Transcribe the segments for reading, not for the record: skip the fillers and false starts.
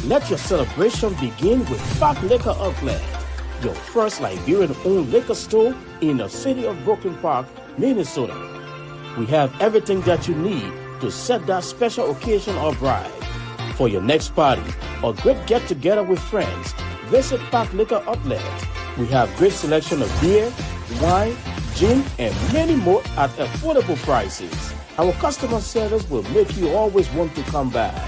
Let your celebration begin with Park Liquor Outlet, your first Liberian-owned liquor store in the city of Brooklyn Park, Minnesota. We have everything that you need to set that special occasion or bride. For your next party or great get-together with friends, visit Park Liquor Outlet. We have great selection of beer, wine, gin, and many more at affordable prices. Our customer service will make you always want to come back.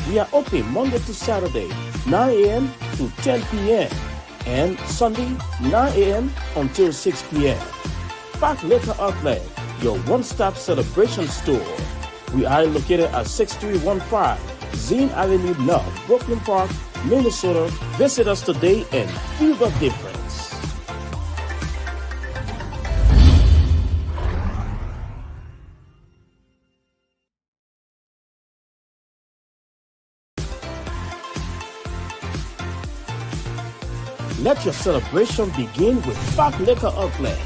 We are open Monday to Saturday, 9 a.m. to 10 p.m. and Sunday, 9 a.m. until 6 p.m. Park Liquor Outlet, your one-stop celebration store. We are located at 6315 Zine Avenue North, Brooklyn Park, Minnesota. Visit us today and feel the difference. Let your celebration begin with Park Liquor Outlet,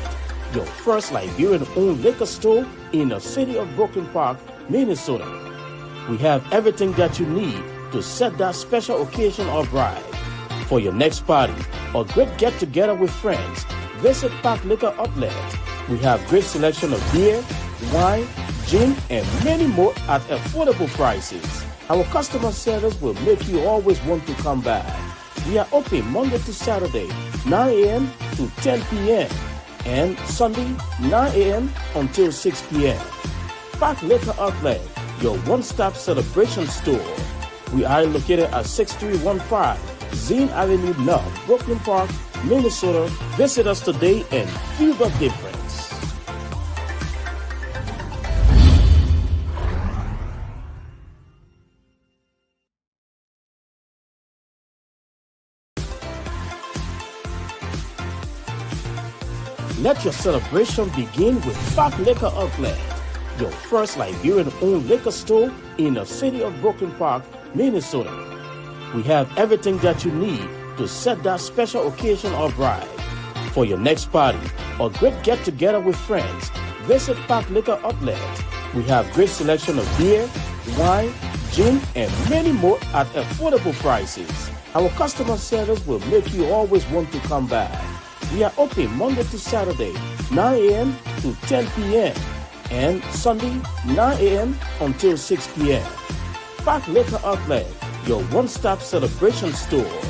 your first Liberian-owned liquor store in the city of Brooklyn Park, Minnesota. We have everything that you need to set that special occasion or bride. For your next party or great get-together with friends, visit Park Liquor Outlet. We have great selection of beer, wine, gin, and many more at affordable prices. Our customer service will make you always want to come back. We are open Monday to Saturday, 9 a.m. to 10 p.m. and Sunday, 9 a.m. until 6 p.m. Park Liquor Outlet, your one-stop celebration store. We are located at 6315 Zine Avenue North, Brooklyn Park, Minnesota. Visit us today and feel the difference. Let your celebration begin with Park Liquor Outlet, your first Liberian-owned liquor store in the city of Brooklyn Park, Minnesota. We have everything that you need to set that special occasion or bride. For your next party or great get-together with friends, visit Park Liquor Outlet. We have great selection of beer, wine, gin, and many more at affordable prices. Our customer service will make you always want to come back. We are open Monday to Saturday, 9 a.m. to 10 p.m. and Sunday, 9 a.m. until 6 p.m. Park Liquor Outlet, your one-stop celebration store.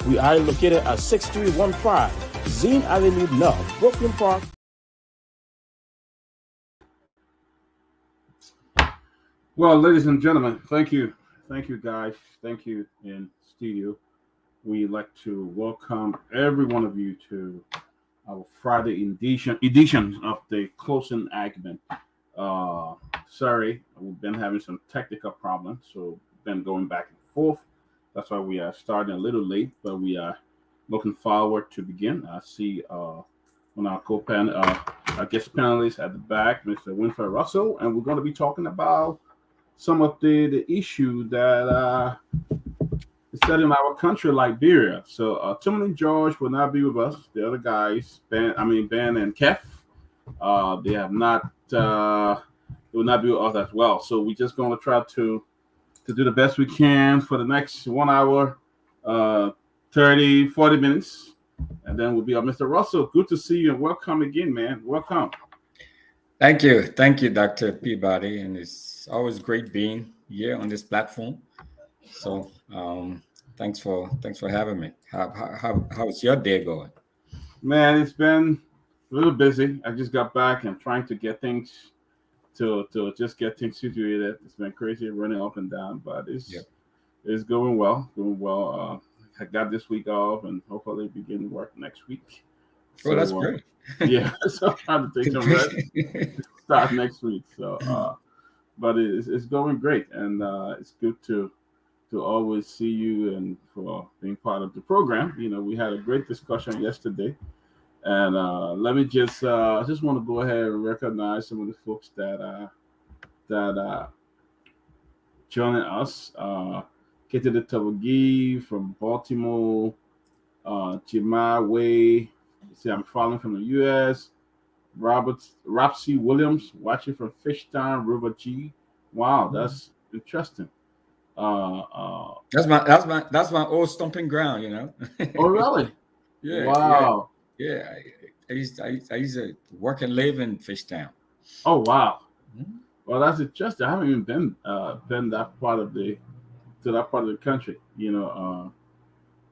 We are located at 6315 Zine Avenue North, Brooklyn Park. Well, ladies and gentlemen, thank you. Thank you, guys. Thank you in studio. We'd like to welcome every one of you to our Friday edition of the closing argument. Sorry, we've been having some technical problems, so been going back and forth. That's why we are starting a little late, but we are looking forward to begin. I see on our our guest panelists at the back, Mr. Winfrey Russell, and we're going to be talking about some of the issue that set in our country, Liberia. So Tomalin George will not be with us. The other guys, Ben and Keff, they have not. They will not be with us as well. So we're just going to try to do the best we can for the next 1 hour, 30, 40 minutes, and then we'll be on. Mr. Russell, good to see you and welcome again, man. Welcome. Thank you, Dr. Peabody, and it's always great being here on this platform. So thanks for having me. How's your day going? Man, it's been a little busy. I just got back and trying to get things to just get things situated. It's been crazy running up and down, but it's going well. I got this week off and hopefully begin work next week. Oh, that's great. Yeah, so I'm trying to take some rest. Start next week. So but it's going great, and it's good to always see you and for being part of the program. You know, we had a great discussion yesterday, and let me just want to go ahead and recognize some of the folks that joining us. Kete de Tawagi from Baltimore, Jemai Way. See, I'm following from the U.S. Rapsy Williams watching from Fishtown, River G. Wow, that's interesting. That's my old stomping ground, you know. Oh, really? Yeah, yeah, Wow. yeah. I used to work and live in Fishtown. Oh, wow. Mhm. Well, that's interesting. I haven't even been that part of the to that part of the country. The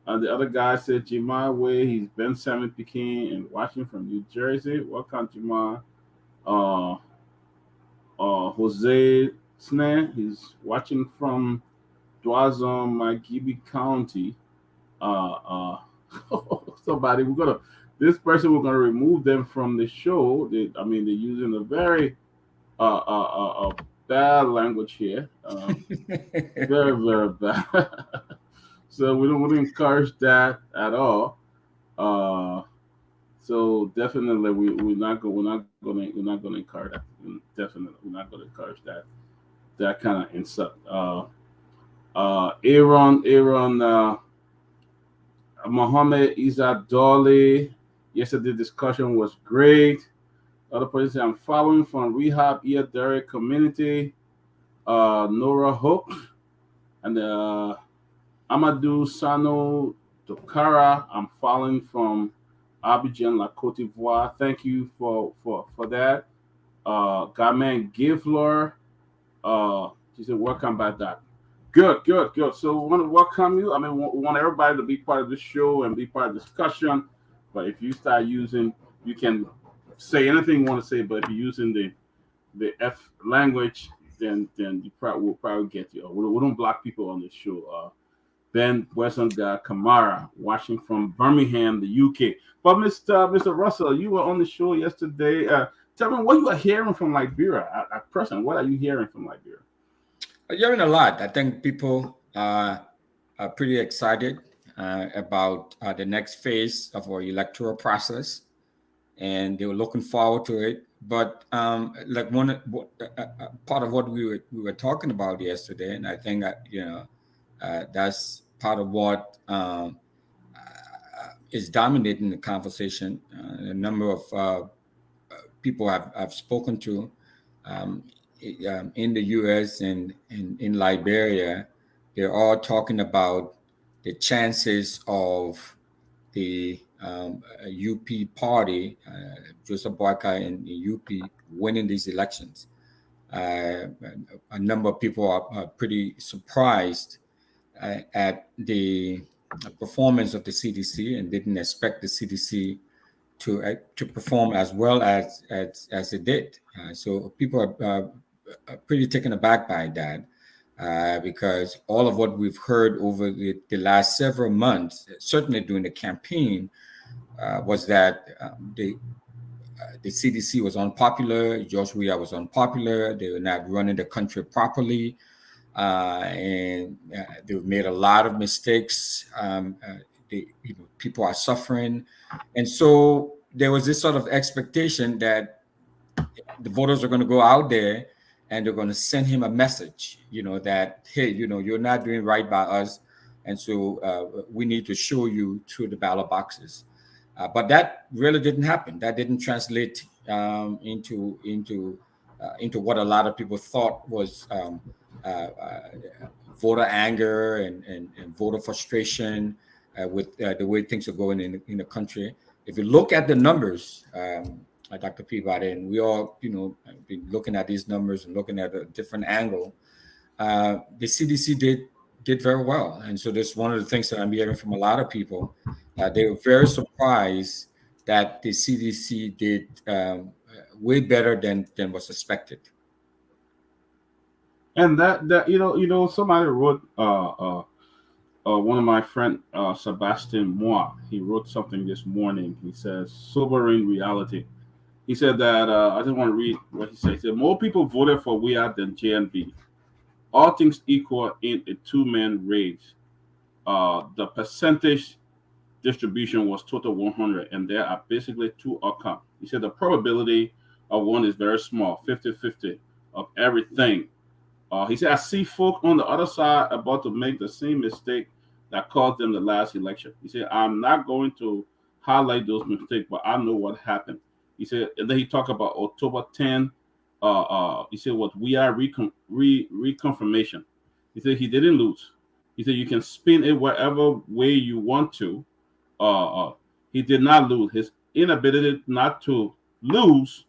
other guy said Jemai Way. He's Ben Sanvee Pekin and watching from New Jersey. Welcome, Jemai. Uh, Jose Snare. He's watching from Dwazon, Magibi County. Uh, Somebody, this person, we're gonna remove them from the show. I mean, they're using a very bad language here. Very, very bad. So we don't want to encourage that at all. Uh, so definitely we're not gonna encourage that. Definitely we're not gonna encourage that kind of insult. Aaron Mohammed Izzat Dolly. Yesterday discussion was great. Other person said, I'm following from Rehab Ear Derek Community. Nora Hope and Amadou Sano Dokara. I'm following from Abidjan, La Cote d'Ivoire. Thank you for that. Gamen Givler. She said, welcome back, Doc. Good, good, good. So we want to welcome you. I mean, we want everybody to be part of the show and be part of the discussion. But if you start using, you can say anything you want to say. But if you're using the F language, then we'll probably get you. We don't block people on the show. Ben Wesson Kamara, watching from Birmingham, the UK. But Mr. Russell, you were on the show yesterday. Tell me what you are hearing from Liberia at present. What are you hearing from Liberia? I'm hearing a lot. I think people are pretty excited about the next phase of our electoral process, and they were looking forward to it. But like part of what we were talking about yesterday, and I think that's part of what is dominating the conversation. A number of people I've spoken to um, in the U.S. and in Liberia, they're all talking about the chances of the UP party, Joseph Boakai and the UP winning these elections. A number of people are pretty surprised at the performance of the CDC and didn't expect the CDC to perform as well as it did. So people are pretty taken aback by that because all of what we've heard over the last several months, certainly during the campaign, was that the CDC was unpopular, George Weah was unpopular, they were not running the country properly, and they've made a lot of mistakes. People are suffering, and so there was this sort of expectation that the voters are going to go out there and they're going to send him a message, that hey, you're not doing right by us, and so we need to show you through the ballot boxes. But that really didn't happen. That didn't translate into what a lot of people thought was voter anger and voter frustration with the way things are going in the country. If you look at the numbers, Dr. Peabody, and we all, been looking at these numbers and looking at a different angle, the CDC did very well. And so that's one of the things that I'm hearing from a lot of people. They were very surprised that the CDC did way better than was expected. And that somebody wrote one of my friend Sebastian Moore. He wrote something this morning. He says sobering reality. He said that I just want to read what he said. He said more people voted for Weah than JNB. All things equal in a two-man race. The percentage distribution was total 100, and there are basically two outcomes. He said the probability of one is very small, 50-50 of everything. He said, I see folk on the other side about to make the same mistake that caused them the last election. He said, I'm not going to highlight those mistakes, but I know what happened. He said, and then he talked about October 10. He said, what we are reconfirmation. He said he didn't lose. He said you can spin it whatever way you want to. He did not lose. His inability not to lose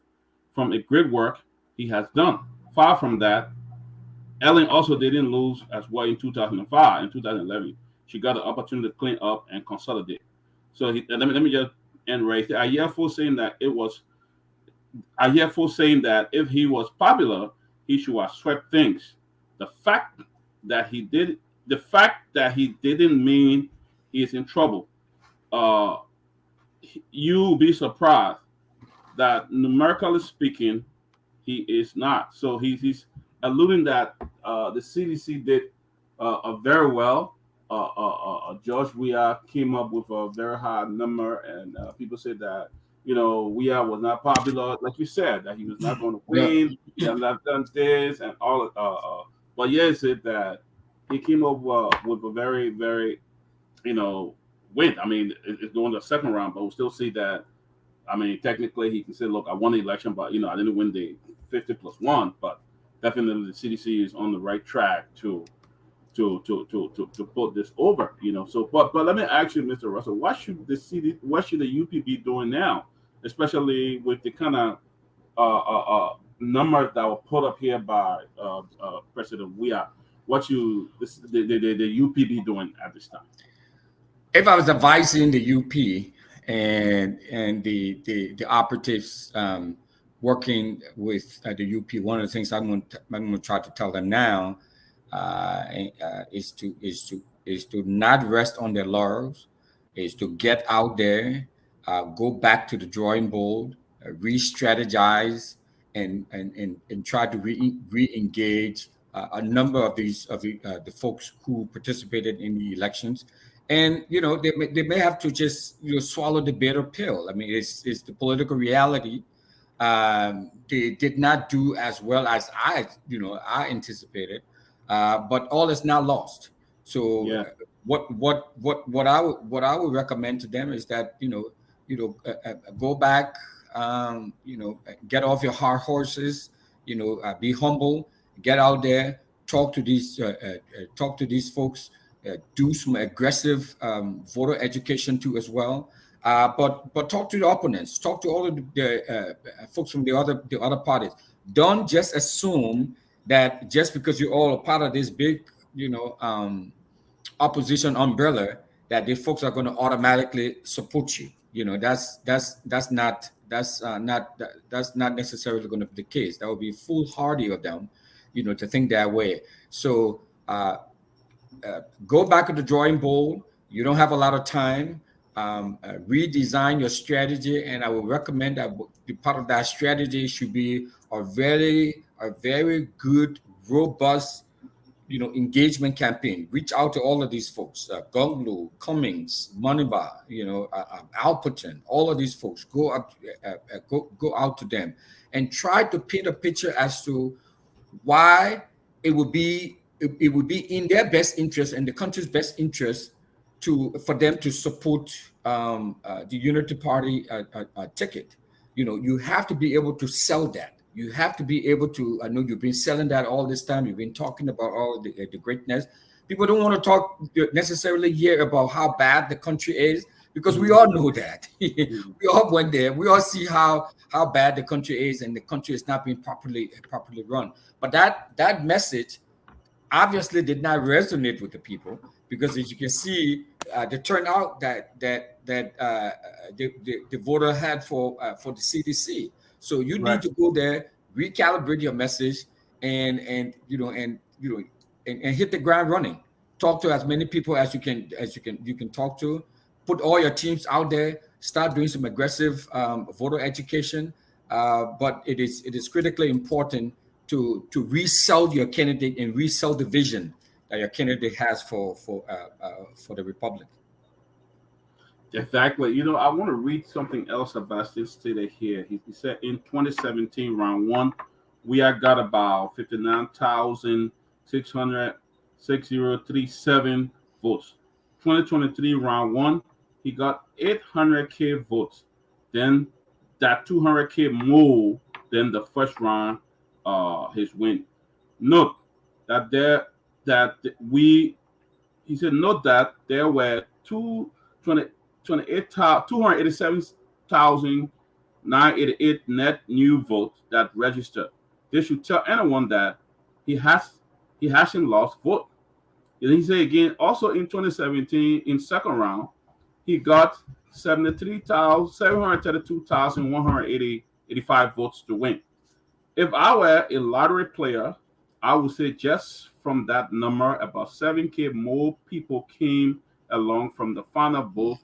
from a great work he has done. Far from that, Ellen also didn't lose as well in 2005 and 2011. She got an opportunity to clean up and consolidate. So let me just end right there. I hear folks saying that if he was popular, he should have swept things. The fact that he did, the fact that he didn't mean he is in trouble. Uh, you'll be surprised that numerically speaking, he is not. So he's alluding that the CDC did very well. George Weah came up with a very high number, and people said that Weah was not popular, like you said, that he was not going to win. He has not done this and all. But yeah, said that he came up with a very, very, win. I mean, it's going to the second round, but we'll still see that. I mean, technically, he can say, "Look, I won the election, but I didn't win the 50+1." But definitely, the CDC is on the right track to put this over. So, but let me ask you, Mr. Russell, what should the UP be doing now, especially with the kind of numbers that were put up here by President Weah? What the UP be doing at this time? If I was advising the UP and the operatives working with the UP, one of the things I'm going to try to tell them now is to not rest on their laurels, is to get out there, go back to the drawing board, re-strategize, and try to re-engage a number of the folks who participated in the elections. And they may have to just swallow the bitter pill. I mean, it's the political reality. They did not do as well as I anticipated, but all is not lost. So Yeah. what I would recommend to them is that go back, get off your high horses, be humble, get out there, talk to these folks. Do some aggressive voter education too as well, but talk to the opponents, talk to all of the folks from the other parties. Don't just assume that just because you're all a part of this big opposition umbrella that the folks are going to automatically support you. That's not necessarily going to be the case. That would be foolhardy of them, to think that way. So. Go back to the drawing board. You don't have a lot of time. Redesign your strategy, and I would recommend that part of that strategy should be a very good, robust, engagement campaign. Reach out to all of these folks: Gunglu, Cummings, Maniba, Alperton, all of these folks. Go out to them and try to paint a picture as to why it would be in their best interest and the country's best interest for them to support the Unity Party ticket. You have to be able to sell that. You have to be able to. I know you've been selling that all this time. You've been talking about all the greatness. People don't want to talk necessarily here about how bad the country is, because we all know that. We all went there. We all see how bad the country is, and the country is not being properly run. But that message obviously did not resonate with the people, because as you can see, the turnout that the voter had for the CDC. So you need to go there, recalibrate your message, and hit the ground running. Talk to as many people as you can talk to. Put all your teams out there. Start doing some aggressive voter education. But it is critically important to resell your candidate and resell the vision that your candidate has for the Republic. Exactly. I want to read something else about this stated here. He said in 2017, round one, we had got about 59,637 votes. 2023, round one, he got 800K votes. Then that 200K more than the first round, his win. Note that there that he said, note that there were 287,988 net new votes that registered. This should tell anyone that he hasn't lost vote. And he said again, also in 2017, in second round, he got 732,185 votes to win. If I were a lottery player, I would say just from that number, about 7K more people came along from the final vote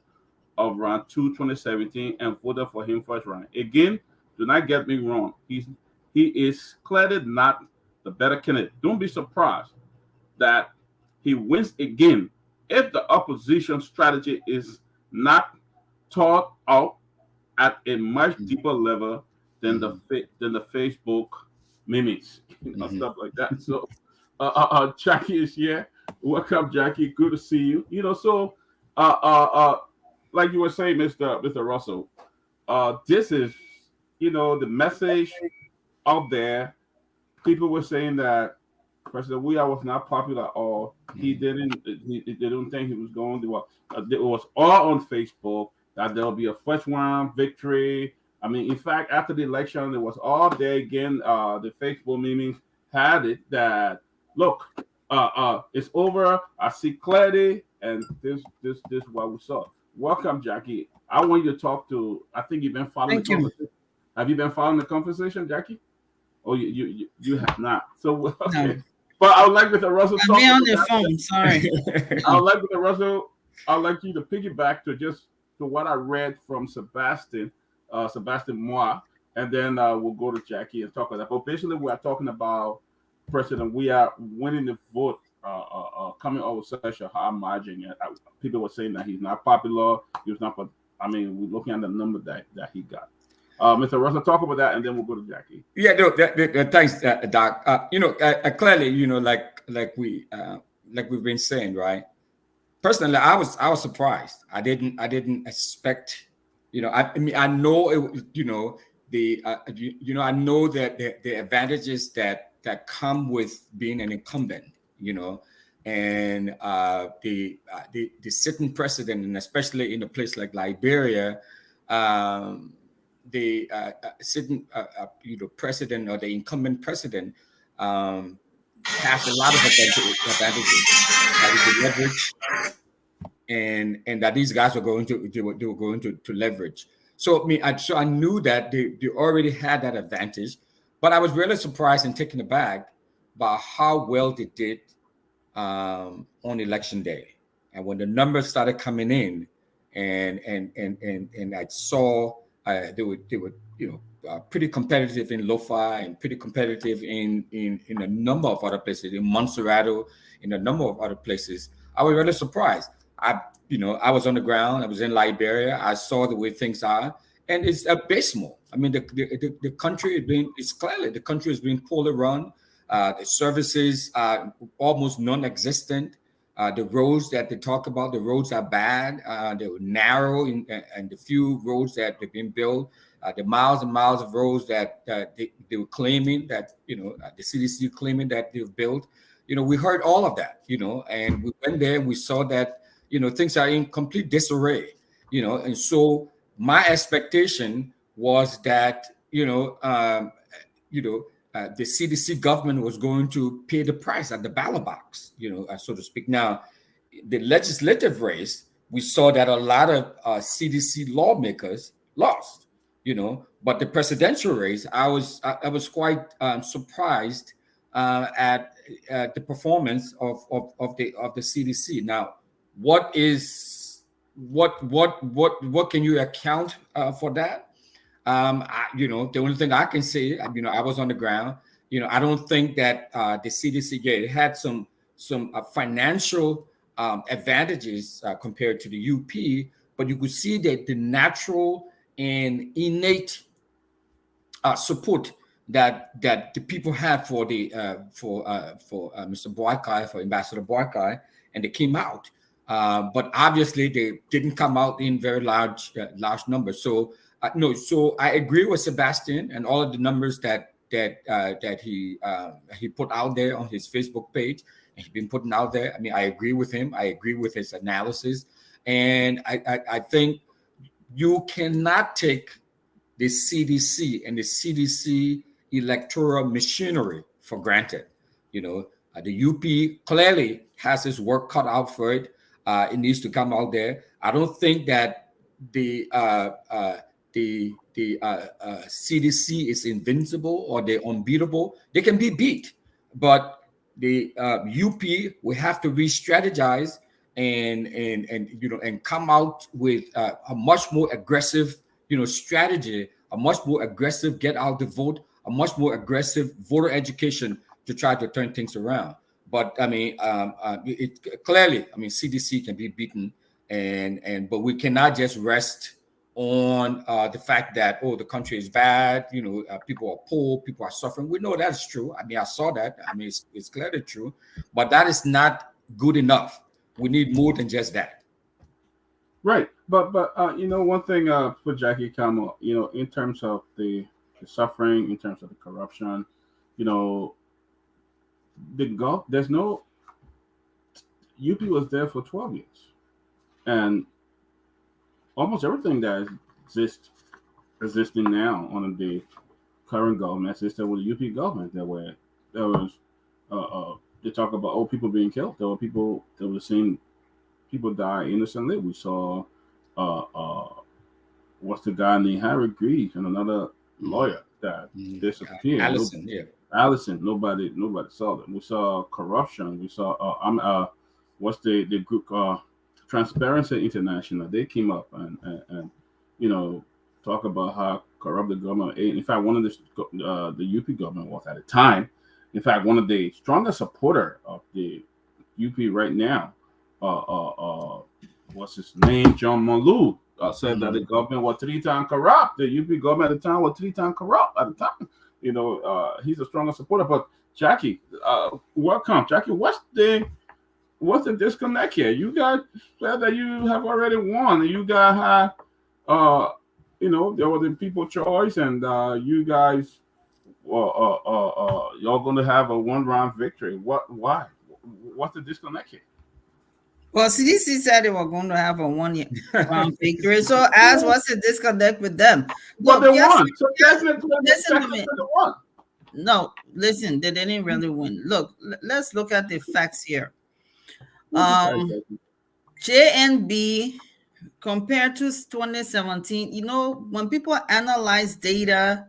of round 2, 2017, and voted for him first round. Again, do not get me wrong. He is clearly not the better candidate. Don't be surprised that he wins again if the opposition strategy is not thought out at a much deeper level than the Facebook mimics and stuff like that. So, Jackie is here. Welcome, Jackie. Good to see you. So, like you were saying, Mr. Russell, this is, the message out there. People were saying that President Weah was not popular at all. He didn't. They didn't think he was going to. It was all on Facebook that there'll be a first round victory. I mean, in fact, after the election, it was all there again. The Facebook meetings had it that look, it's over. I see clarity, and this is what we saw. Welcome, Jackie. I want you to talk to. I think you've been following the conversation. Have you been following the conversation, Jackie? Oh, you have not. So okay. No. But I would like Mr. Russell. I'll be on the phone. Sorry. I would like Mr. Russell. I'd like you to piggyback to what I read from Sebastian Moa, and then we'll go to Jackie and talk about that. But basically, we are talking about President. We are winning the vote, coming over such a high margin. People were saying that he's not popular. He was not. But I mean, we're looking at the number that he got. Mr. Russell, talk about that, and then we'll go to Jackie. Yeah, no, thanks, Doc. Clearly, like we've been saying, right? Personally, I was surprised. I didn't expect. I know it. I know that the advantages that come with being an incumbent. And the sitting president, and especially in a place like Liberia. The sitting, president or the incumbent president has a lot of advantages that he could leverage, and that these guys were going to leverage. So I knew that they already had that advantage, but I was really surprised and taken aback by how well they did on election day, and when the numbers started coming in, and I saw. They were pretty competitive in Lofa and pretty competitive in a number of other places, in Montserrat, in a number of other places. I was really surprised. I was on the ground. I was in Liberia. I saw the way things are, and it's abysmal. I mean, the country the country is being poorly run. The services are almost non-existent. The roads that they talk about, the roads are bad. They were narrow, and the few roads that they've been built, the miles and miles of roads that they were claiming that, the CDC claiming that they've built. We heard all of that, and we went there and we saw that, things are in complete disarray, and so my expectation was that, the CDC government was going to pay the price at the ballot box, so to speak. Now, the legislative race, we saw that a lot of CDC lawmakers lost, but the presidential race, I was quite surprised at the performance of the CDC. Now, what can you account for that? The only thing I can say, I was on the ground. I don't think that the CDC it had some financial advantages compared to the UP, but you could see that the natural and innate support that the people had for Mr. Boakai, for Ambassador Boakai, and they came out. But obviously, they didn't come out in very large numbers. So. So I agree with Sebastian and all of the numbers that he put out there on his Facebook page, He's been putting out there. I mean, I agree with him. I agree with his analysis. And I think you cannot take the CDC and the CDC electoral machinery for granted. The UP clearly has its work cut out for it. It needs to come out there. I don't think that the CDC is invincible or they're unbeatable. They can be beat, but the UP will have to re-strategize and come out with a much more aggressive strategy, a much more aggressive get out the vote, a much more aggressive voter education to try to turn things around. But I mean, it clearly, I mean, CDC can be beaten, but we cannot just rest on the fact that the country is bad. People are poor, people are suffering. We know that's true. I mean, I saw that. I mean, it's clearly true, but that is not good enough. We need more than just that. Right, but one thing for Jackie Campbell, in terms of the suffering, in terms of the corruption, there's no UP was there for 12 years, and almost everything that existing now under the current government existed with the UP government. There was they talk about people being killed. There were seeing people die innocently. We saw what's the guy named Harry Greaves and another lawyer that disappeared. Allison. Nobody saw them. We saw corruption. We saw what's the group Transparency International. They came up and talk about how corrupt the government. In fact, one of the UP government was at the time. In fact, one of the strongest supporter of the UP right now, what's his name, John Malou, said that the government was 3 times corrupt. The UP government at the time was 3 times corrupt at the time. He's a strongest supporter. But Jackie, welcome, Jackie. What's the disconnect here? You guys said that you have already won. You guys have, there was the people choice, and you guys, y'all going to have a 1-round victory. Why? What's the disconnect here? Well, CDC said they were going to have a 1-round victory. So, what's the disconnect with them? Well, they won. So listen to me. No, listen, they didn't really win. Look, let's look at the facts here. JNB compared to 2017, when people analyze data,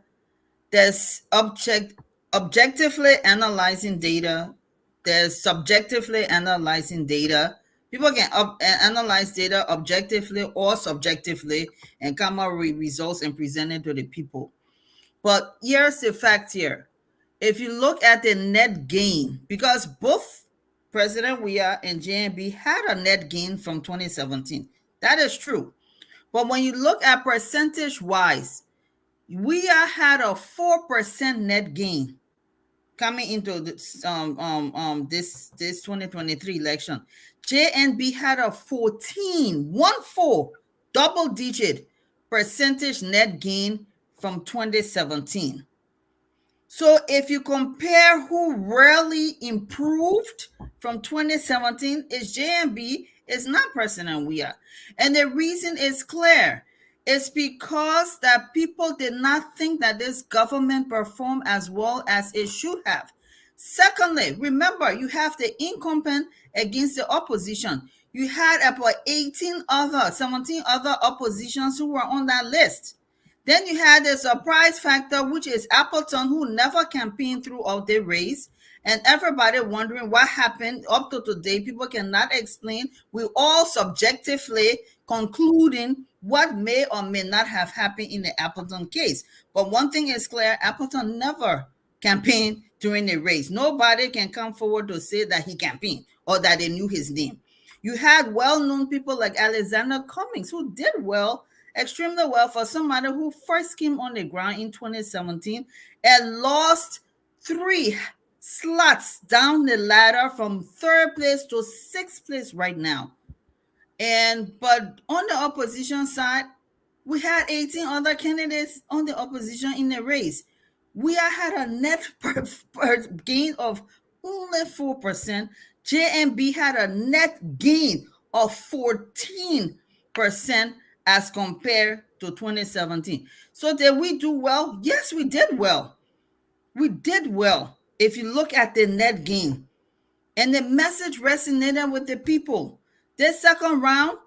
there's objectively analyzing data, there's subjectively analyzing data. People can analyze data objectively or subjectively and come up with results and present it to the people. But here's the fact here. If you look at the net gain, because both President Weah and JNB had a net gain from 2017. That is true. But when you look at percentage-wise, Weah had a 4% net gain coming into this 2023 election. JNB had a 14 double-digit percentage net gain from 2017. So if you compare who really improved from 2017, is JNB, is not President Weah. And the reason is clear. It's because that people did not think that this government performed as well as it should have. Secondly, remember, you have the incumbent against the opposition. You had about 17 other oppositions who were on that list. Then you had the surprise factor, which is Appleton, who never campaigned throughout the race, and everybody wondering what happened up to today. People cannot explain. We all subjectively concluding what may or may not have happened in the Appleton case. But one thing is clear, Appleton never campaigned during the race. Nobody can come forward to say that he campaigned or that they knew his name. You had well-known people like Alexander Cummings, who did well, extremely well, for somebody who first came on the ground in 2017 and lost 3 slots down the ladder from 3rd place to 6th place right now. But on the opposition side, we had 18 other candidates on the opposition in the race. We had a net gain of only 4%. JMB had a net gain of 14% as compared to 2017. So did we do well? Yes, we did well. We did well. If you look at the net gain, and the message resonated with the people. This second round,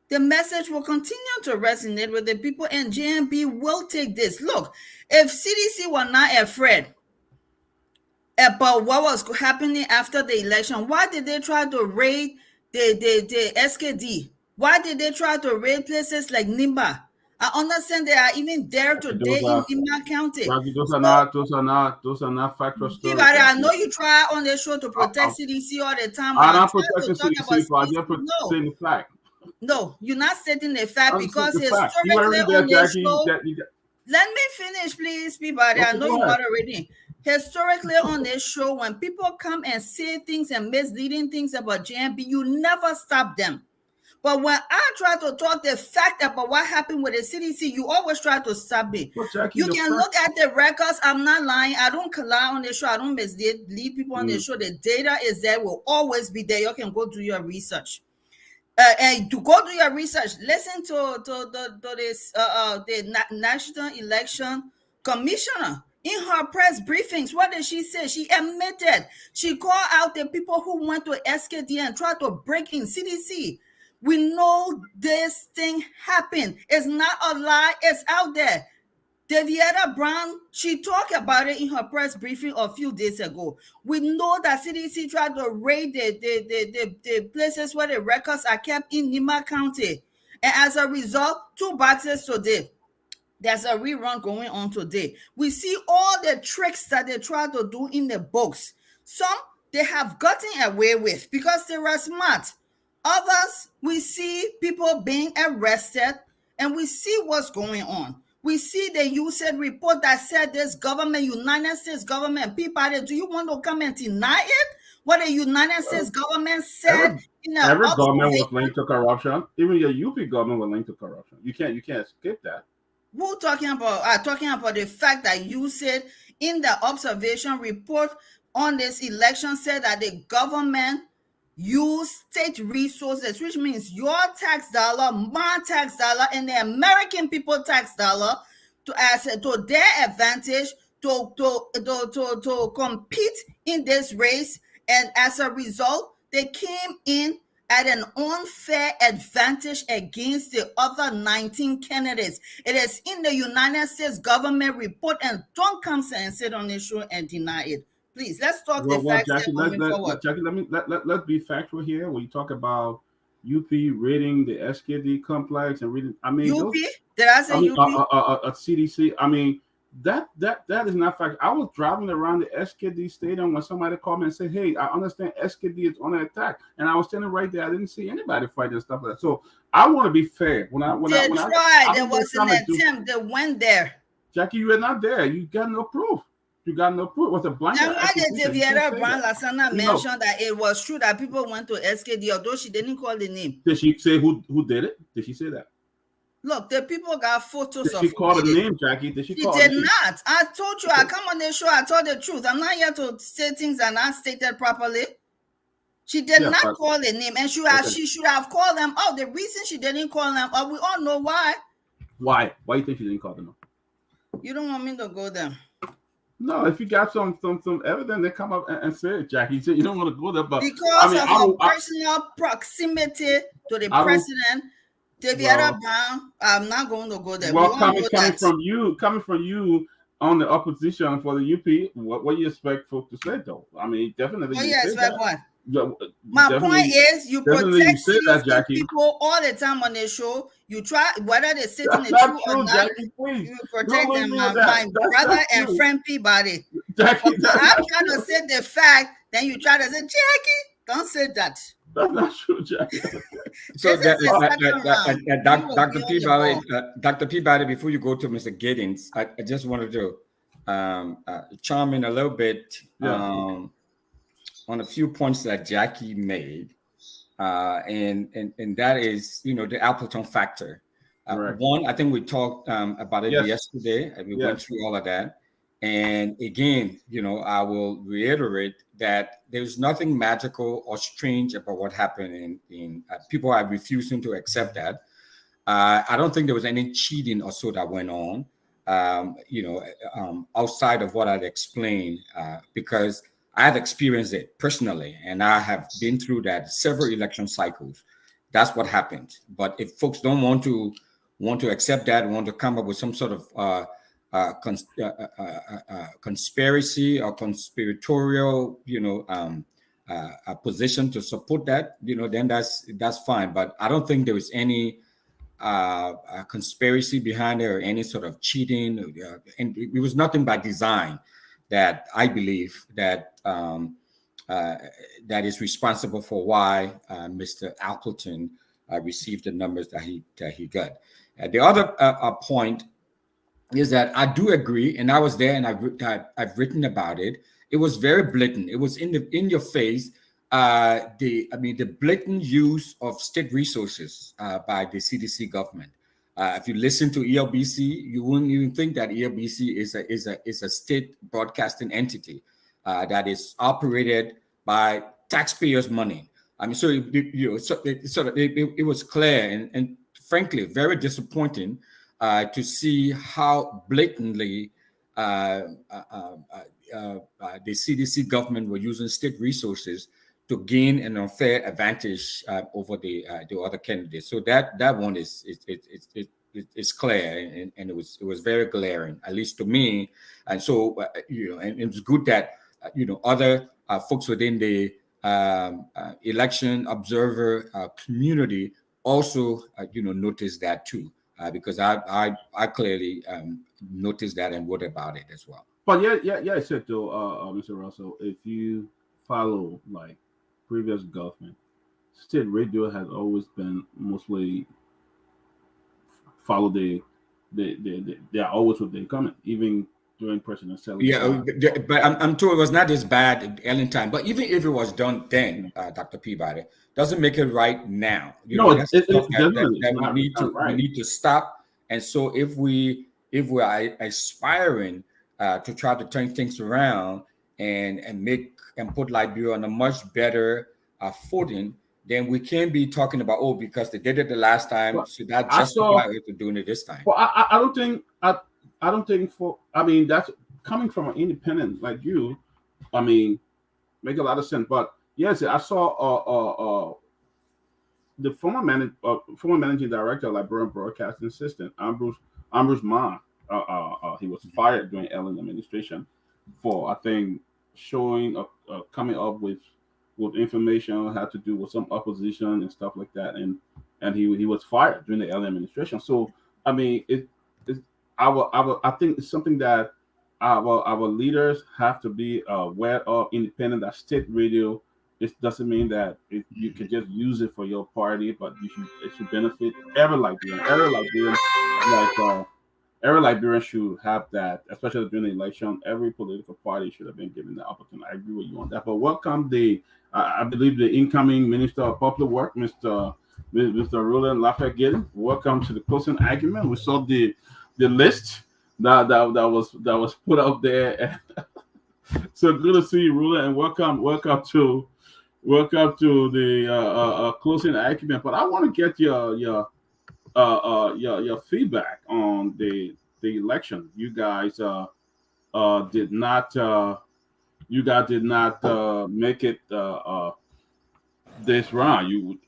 the message will continue to resonate with the people, and JMB will take this. Look, if CDC were not afraid about what was happening after the election, why did they try to raid the SKD? Why did they try to raid places like Nimba? I understand they are even there today in Nimba County. Those are not factual stories. Peabody, I know you try on the show to protect CDC all the time. I'm not protecting CDC, but I'm just stating the fact. No, you're not stating the fact because historically on the show. Let me finish, please, Peabody. I know you are already. Historically on this show, when people come and say things and misleading things about JMB, you never stop them. But when I try to talk the fact about what happened with the CDC, you always try to stop me. Well, Jackie, you can look at the records. I'm not lying. I don't lie on the show. I don't mislead people on the show. The data is there, will always be there. You can go do your research. And to go do your research, listen to this the National Election Commissioner in her press briefings. What did she say? She admitted, she called out the people who went to SKD and tried to break in CDC. We know this thing happened. It's not a lie. It's out there. Davietta Brown, she talked about it in her press briefing a few days ago. We know that CDC tried to raid the places where the records are kept in Nimba County. And as a result, 2 boxes today. There's a rerun going on today. We see all the tricks that they try to do in the books. Some they have gotten away with because they were smart. Others, we see people being arrested and we see what's going on. We see the USAID report that said this government, United States government, Peabody, do you want to come and deny it? What the United States government said every government was linked to corruption. Even your UP government was linked to corruption. You can't skip that. We're talking about the fact that USAID in the observation report on this election said that the government use state resources, which means your tax dollar, my tax dollar, and the American people tax dollar to their advantage to compete in this race. And as a result, they came in at an unfair advantage against the other 19 candidates. It is in the United States government report, and don't come and sit on the show and deny it. Please, let's talk the facts. Jackie, let's be factual here. When you talk about UP raiding the SKD complex and reading, I mean, UP? Did I say UP? CDC. I mean, that is not fact. I was driving around the SKD stadium when somebody called me and said, "Hey, I understand SKD is on an attack," and I was standing right there. I didn't see anybody fighting and stuff like that. So I want to be fair. There was an attempt. They went there. Jackie, you were not there. You got no proof. You got no proof. It was a blanket. Now, why did Davietta Brown Lasana mention that it was true that people went to SKD, although she didn't call the name? Did she say who did it? Did she say that? Look, the people got photos of. Did she call the name, Jackie? She did not. I told you, I come on the show, I told the truth. I'm not here to say things that are not stated properly. She did not call the name, and she should have called them out. The reason she didn't call them out, we all know why. Why? Why do you think she didn't call them out? You don't want me to go there. No, if you got some evidence, they come up and say it, Jackie. You don't want to go there, but because of her personal proximity to the president, Davietta Brown, I'm not going to go there. Well, coming from you on the opposition for the UP, what do you expect folks to say though? I mean, definitely. What do you expect? What? My point is, you protect people all the time on the show. You try, whether they sit in the truth or not, Jackie, you protect them. My brother and friend Peabody. Jackie, I'm trying to say the fact, then you try to say, Jackie, don't say that. That's not true, Jackie. So, Dr. Peabody, before you go to Mr. Giddens, I just wanted to chime in a little bit on a few points that Jackie made, and that is, the Appleton factor. One, I think we talked about it yesterday, and we went through all of that. And again, I will reiterate that there's nothing magical or strange about what happened in people are refusing to accept that. I don't think there was any cheating or so that went on, outside of what I'd explained, because I have experienced it personally, and I have been through that several election cycles. That's what happened. But if folks don't want to accept that, want to come up with some sort of conspiracy or conspiratorial, position to support that, then that's fine. But I don't think there is any conspiracy behind it or any sort of cheating, and it was nothing by design that I believe that that is responsible for why Mr. Appleton received the numbers that he got. The other point is that I do agree, and I was there, and I've written about it. It was very blatant. It was in your face. The blatant use of state resources by the CDC government. If you listen to ELBC, you wouldn't even think that ELBC is a state broadcasting entity that is operated by taxpayers' money. So it was clear and frankly very disappointing to see how blatantly the CDC government were using state resources to gain an unfair advantage over the other candidates. So that one is clear, and it was very glaring, at least to me. And so and it was good that other folks within the election observer community also noticed that too, because I clearly noticed that and wrote about it as well. But yeah, I said though, Mr. Russell, if you follow like previous government, state radio has always been mostly follow they are always what they comment, even during President Selle's but I'm told it was not as bad at Ellen time. But even if it was done then, Dr. Peabody, doesn't make it right now. We need to stop. And so if we are aspiring to try to turn things around and put Liberia on a much better footing, then we can't be talking about because they did it the last time, so that justify it to doing it this time. Well, I don't think that's coming from an independent like you. Make a lot of sense. But yes, I saw the former managing director of Liberian Broadcasting System, Ambrose Ma. He was fired during Ellen administration for, I think, coming up with information had to do with some opposition and stuff like that, and he was fired during the Ellen administration. So I think it's something that our leaders have to be aware of. Independent, that state radio, it doesn't mean that you can just use it for your party, but it should benefit every Liberian. Every Liberian should have that, especially during the election. Every political party should have been given the opportunity. I agree with you on that. But welcome I believe the incoming Minister of Public Work, Mr. Roland Lafayette. Welcome to the closing argument. We saw the list that was put up there. So good to see you, Roland, and welcome to the closing argument. But I want to get your feedback on the election. You guys did not make it this round.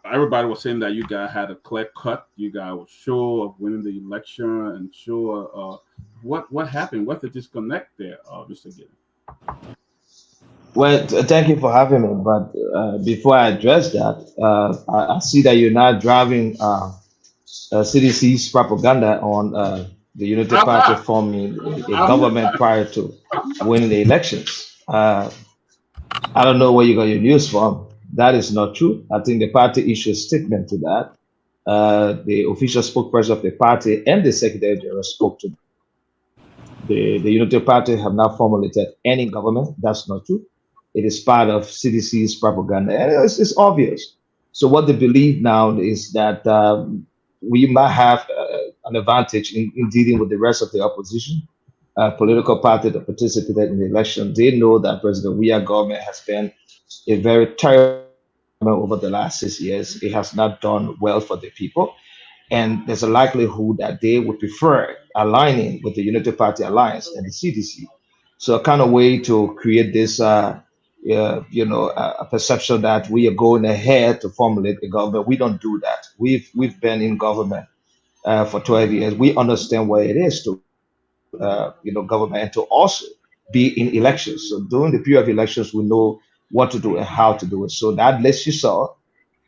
Everybody was saying that you guys had a clear cut. You guys were sure of winning the election and sure. What happened? What's the disconnect there, Mr. Gideon? Well, thank you for having me. But before I address that, I see that you're not driving CDC's propaganda on the Unity Party forming a government prior to winning the elections. I don't know where you got your news from. That is not true. I think the party issued a statement to that. The official spokesperson of the party and the Secretary General spoke to them. The Unity Party have not formulated any government. That's not true. It is part of CDC's propaganda. And it's obvious. So what they believe now is that we might have an advantage in dealing with the rest of the opposition political party that participated in the election, they know that President Weah government has been a very terrible government over the last 6 years. It has not done well for the people. And there's a likelihood that they would prefer aligning with the Unity Party Alliance and the CDC. So a kind of way to create this, a perception that we are going ahead to formulate a government. We don't do that. We've been in government for 12 years. We understand what it is to, government and to also be in elections. So during the period of elections, we know what to do and how to do it. So that list you saw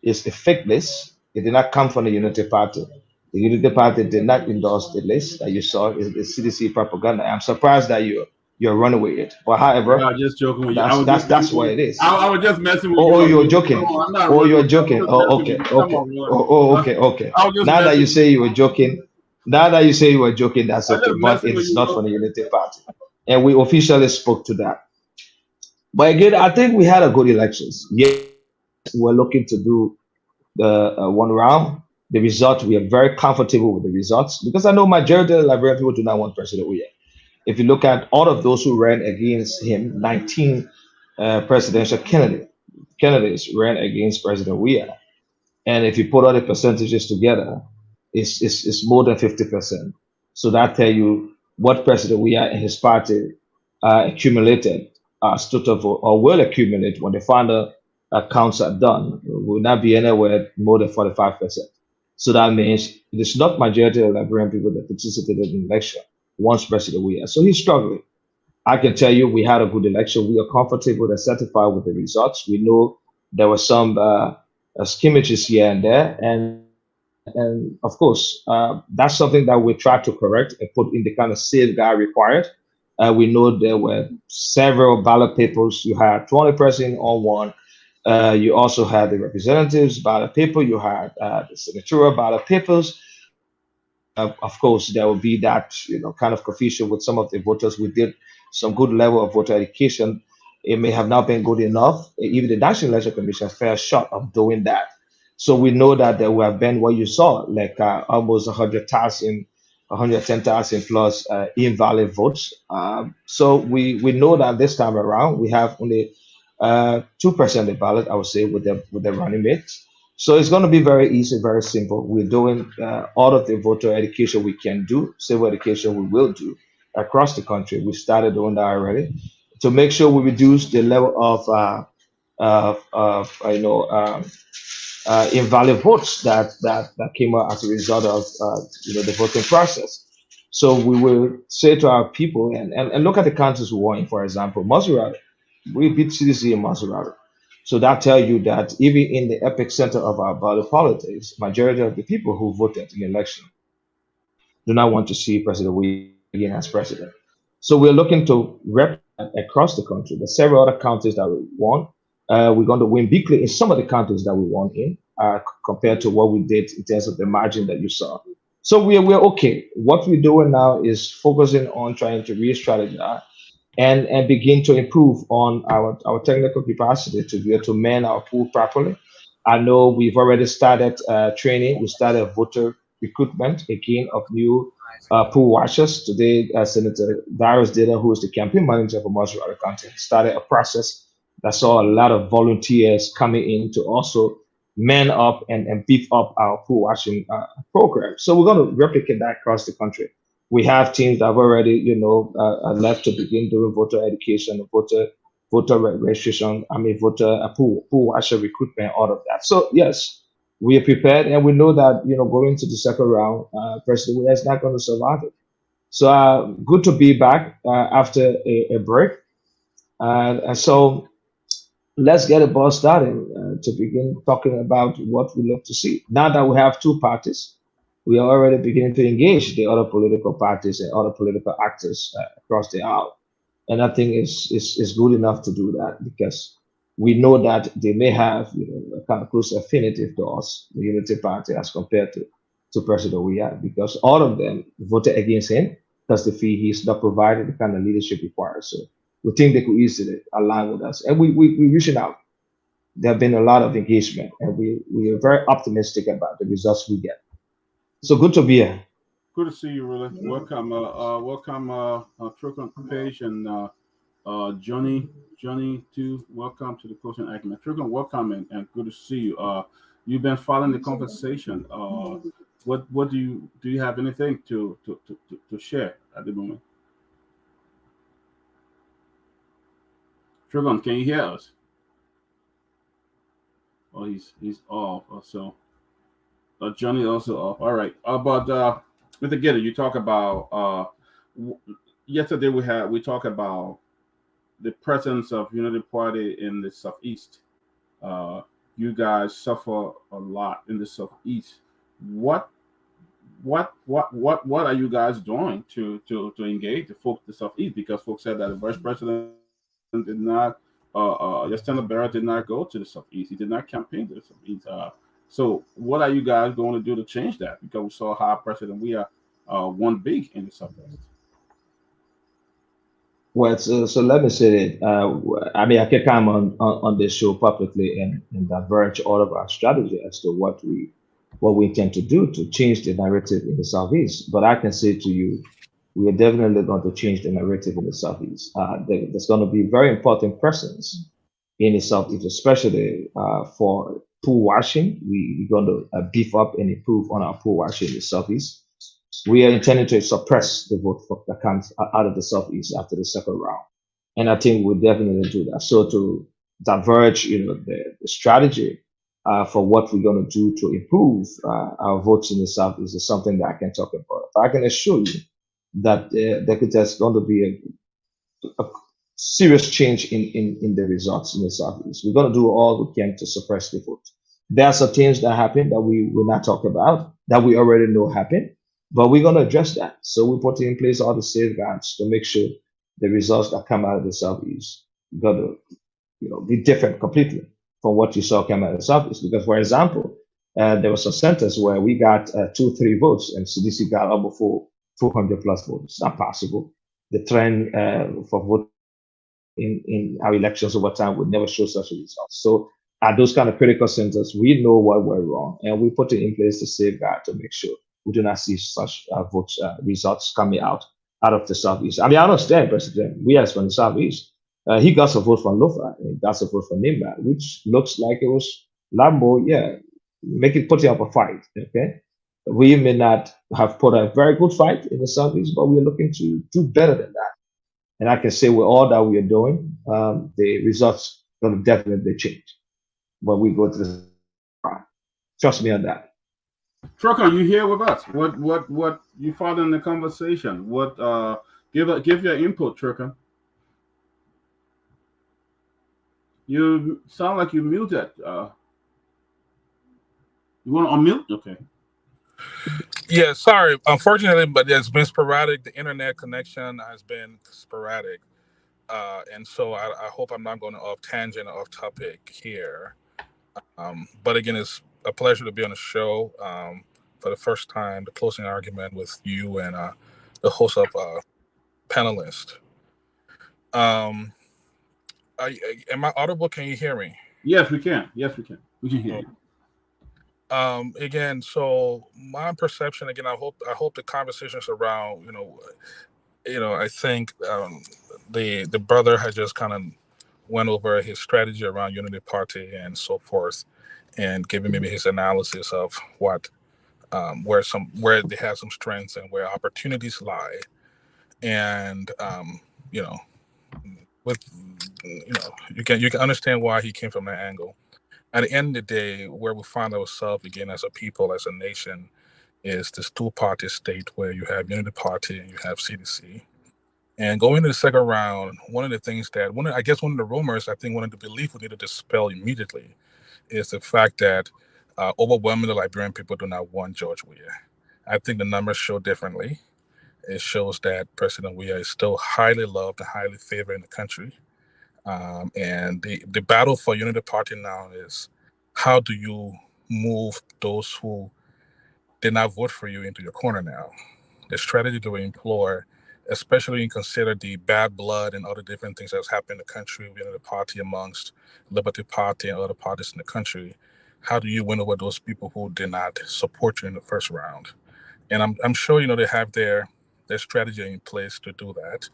is a fake list. It did not come from the Unity Party. The Unity Party did not endorse the list that you saw. Is the CDC propaganda. I'm surprised that you're running with it. But I however, was just joking with you. I that's was that's just that's joking. what it is. I was just messing with Oh, you. you're joking. No, I'm not Oh, running. you're I joking. was just Oh, messing okay, with you. Come okay. on, man. Okay. I was just Now that messing you with say you. you were joking, now that you say you were joking, that's I was okay. just But messing with it's you, not bro. from the Unity Party, and we officially spoke to that. But again, I think we had a good elections. Yes, we're looking to do the one round. The result, we are very comfortable with the results because I know majority of the Liberian people do not want President Weah. If you look at all of those who ran against him, 19 presidential candidates ran against President Weah. And if you put all the percentages together, it's more than 50%. So that tell you what President Weah and his party accumulated as total vote or will accumulate when the final counts are done will not be anywhere more than 45%. So that means it is not majority of Liberian people that participated in the election once President Weah. So he's struggling. I can tell you we had a good election. We are comfortable and satisfied with the results. We know there were some skirmishes here and there, and of course that's something that we try to correct and put in the kind of safeguard required. We know there were several ballot papers. You had 20 president on one. You also had the representatives ballot paper. You had the senatorial ballot papers. Of course, there will be that kind of confusion with some of the voters. We did some good level of voter education. It may have not been good enough. Even the National Election Commission fell short of doing that. So we know that there will have been what you saw, like almost 100,000, 110,000 plus invalid votes. So we know that this time around we have only 2% of the ballot, I would say, with the running mates. So it's going to be very easy, very simple. We're doing all of the voter education we can do, civil education we will do across the country. We started doing that already to make sure we reduce the level of invalid votes that came out as a result of the voting process. So we will say to our people and look at the counties we won in, for example, Maserati. We beat CDC in Maserati. So that tells you that even in the epic center of our body politics, majority of the people who voted in the election do not want to see President William again as president. So we're looking to rep across the country. There's several other counties that we won. We're going to win bigly in some of the counties that we won in, compared to what we did in terms of the margin that you saw. So we're okay. What we're doing now is focusing on trying to re-strategize and begin to improve on our technical capacity to be able to man our pool properly. I know we've already started training. We started voter recruitment again of new pool watchers. Today, Senator Darius Data, who is the campaign manager for Maserati County, started a process that saw a lot of volunteers coming in to also man up and beef up our pool watching program. So we're going to replicate that across the country. We have teams that have already, left to begin doing voter education, voter registration. I mean, voter pool watcher recruitment, all of that. So yes, we are prepared, and we know that going to the second round, President Weah is not going to survive it. So good to be back after a break, and so let's get a ball started to begin talking about what we look to see. Now that we have two parties, we are already beginning to engage the other political parties and other political actors across the aisle. And I think it's good enough to do that because we know that they may have a kind of close affinity to us, the Unity Party, as compared to President Weah, because all of them voted against him because they feel he's not provided the kind of leadership required. So we think they could easily align with us. And we're reaching out. There have been a lot of engagement, and we are very optimistic about the results we get. So good to be here. Good to see you, really. Welcome, Trucon Page and Johnny too. Welcome to the Coaching Acumen. Trucon, welcome and good to see you. You've been following the conversation. What do you have anything to share at the moment? Trucon, can you hear us? Oh, he's off. So Johnny also off. All right. But Mr. Gitter, you talk about yesterday we talked about the presence of Unity Party in the Southeast. You guys suffer a lot in the Southeast. What are you guys doing to engage the folks in the Southeast? Because folks said that the vice president did not, Lieutenant Barrett did not go to the Southeast. He did not campaign to the Southeast. So what are you guys going to do to change that? Because we saw how President we are one big in the Southeast. Well, so let me say that I mean I can come on this show publicly and diverge all of our strategy as to what we intend to do to change the narrative in the Southeast. But I can say to you, we are definitely going to change the narrative in the Southeast. There's going to be very important presence in the Southeast, especially for pool washing. We're going to beef up and improve on our pool washing in the Southeast. We are intending to suppress the vote that comes out of the Southeast after the second round. And I think we'll definitely do that. So to diverge, the strategy for what we're going to do to improve our votes in the Southeast is something that I can talk about. But I can assure you that there's going to be a serious change in the results in the Southeast. We're going to do all we can to suppress the vote. There are some things that happen that we will not talk about that we already know happen, but we're going to address that. So we put in place all the safeguards to make sure the results that come out of the Southeast going to be different completely from what you saw come out of the Southeast. Because, for example, there were some centers where we got 2-3 votes and CDC got over 400 plus votes. It's not possible. The trend for vote in our elections over time would never show such a result. So at those kind of critical centers, we know what went wrong, and we put it in place to safeguard to make sure we do not see such votes results coming out of the Southeast. I mean, I understand, President. We as from the Southeast, he got some votes from Lofa, and he got some votes from Nimba, which looks like it was a lot more, putting up a fight. Okay, we may not have put a very good fight in the Southeast, but we're looking to do better than that. And I can say with all that we are doing, the results going to definitely change when we go to the. Trust me on that. Trucker, you here with us? What you following the conversation? What give your input, Trucker. You sound like you muted. You want to unmute? Okay. Yeah, sorry. Unfortunately, but it's been sporadic. The internet connection has been sporadic. And so I hope I'm not going off tangent or off topic here. But again, it's a pleasure to be on the show for the first time, the closing argument with you and the host of Panelists. Am I audible? Can you hear me? Yes, we can. We can hear you. Again, so my perception, again, I hope the conversations around, I think the brother had just kind of went over his strategy around Unity Party and so forth, and giving maybe his analysis of what where they have some strengths and where opportunities lie, and with you can understand why he came from that angle. At the end of the day, where we find ourselves again as a people, as a nation, is this two-party state where you have Unity Party and you have CDC. And going into the second round, one of the things that one of the rumors, I think one of the beliefs we need to dispel immediately is the fact that overwhelmingly Liberian people do not want George Weah. I think the numbers show differently. It shows that President Weah is still highly loved and highly favored in the country. And the battle for Unity Party now is how do you move those who did not vote for you into your corner now? The strategy to employ, especially when you consider the bad blood and other different things that's happened in the country within the party amongst Liberty Party and other parties in the country. How do you win over those people who did not support you in the first round? and I'm sure they have their strategy in place to do that,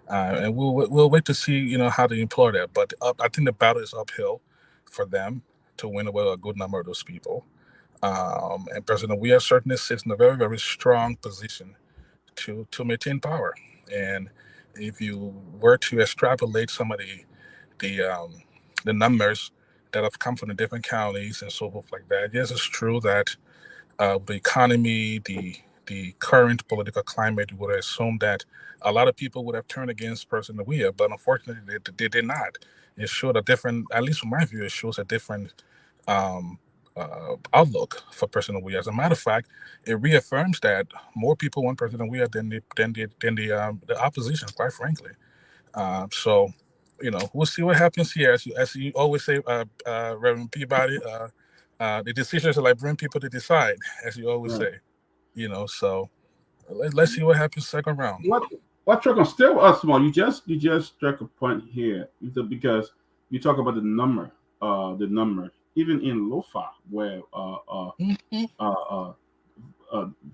and we'll wait to see how they employ that. But I think the battle is uphill for them to win away a good number of those people. And President Weah certainly sits in a very, very strong position to maintain power. And if you were to extrapolate some of the numbers that have come from the different counties and so forth like that, yes, it's true that the economy, the current political climate, you would assume that a lot of people would have turned against President Weah, but unfortunately, they did not. It showed a different, at least from my view, it shows a different um, outlook for President Weah. As a matter of fact, it reaffirms that more people want President Weah than the opposition, quite frankly. So, we'll see what happens here. As you always say, Reverend Peabody, the decisions are like bring people to decide, as you always say. So let's see what happens second round. What struck on still small? You just struck a point here because you talk about the number, even in Lofa, where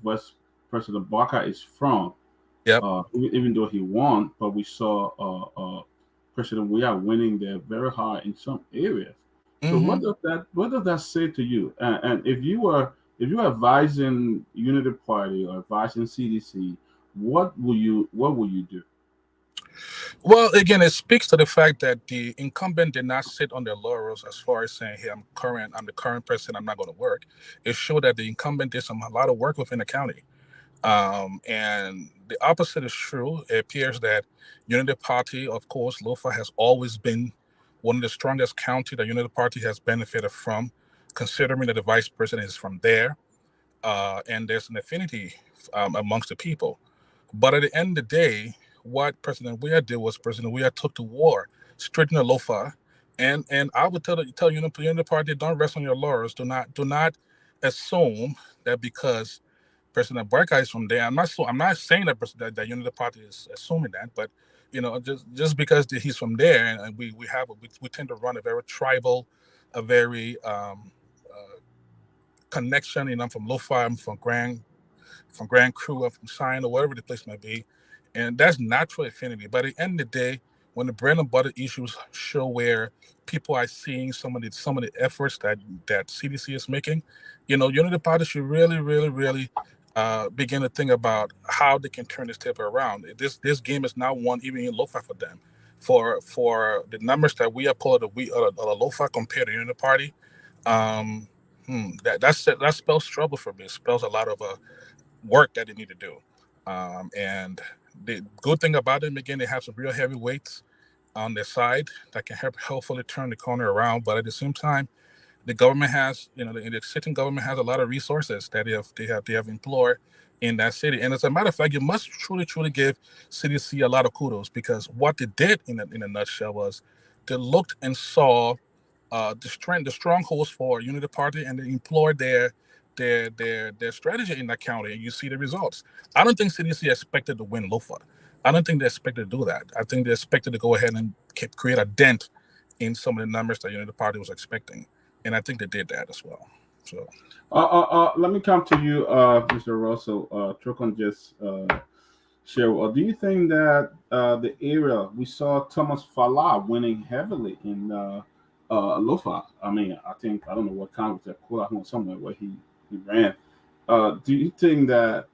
West President Barker is from. Yep. Even though he won, but we saw President Weah winning there very hard in some areas. So what does that say to you? And if you were advising Unity Party or advising CDC, what will you do? Well, again, it speaks to the fact that the incumbent did not sit on their laurels as far as saying, "Hey, I'm the current president. I'm not going to work." It showed that the incumbent did a lot of work within the county. And the opposite is true. It appears that Unity Party, of course, Lofa has always been one of the strongest county that Unity Party has benefited from, considering that the vice president is from there, and there's an affinity amongst the people. But at the end of the day, what President Weah did was President Weah took the war straight into Lofa, and I would tell Unity Party, don't rest on your laurels. Do not assume that because President Barker is from there. I'm not saying that Unity Party is assuming that, but just because he's from there, and we tend to run a very tribal, a very connection. I'm from Lofa, I'm from Grand Crew, I'm from China, or whatever the place may be, and that's natural affinity. But at the end of the day, when the bread and butter issues show where people are seeing some of the efforts that CDC is making, Unity Party should really, really, really begin to think about how they can turn this table around. This game is now won even in Lofa for them. For the numbers that we are pulling the Lofa compared to Unity Party, that spells trouble for me. It spells a lot of work that they need to do. And the good thing about them, again, they have some real heavyweights on their side that can hopefully turn the corner around. But at the same time, the government has, the sitting government has a lot of resources that they have employed in that city. And as a matter of fact, you must truly, truly give CDC a lot of kudos, because what they did in a nutshell was they looked and saw the strongholds for Unity Party, and they employed their strategy in that county, and you see the results. I don't think CDC expected to win Lofa. I don't think they expected to do that. I think they expected to go ahead and create a dent in some of the numbers that Unity Party was expecting. And I think they did that as well. So, let me come to you, Mr. Russell. Trokon just shared. Do you think that the area we saw Thomas Fala winning heavily in Lofa? I mean, I don't know what kind was that somewhere where he ran. Do you think that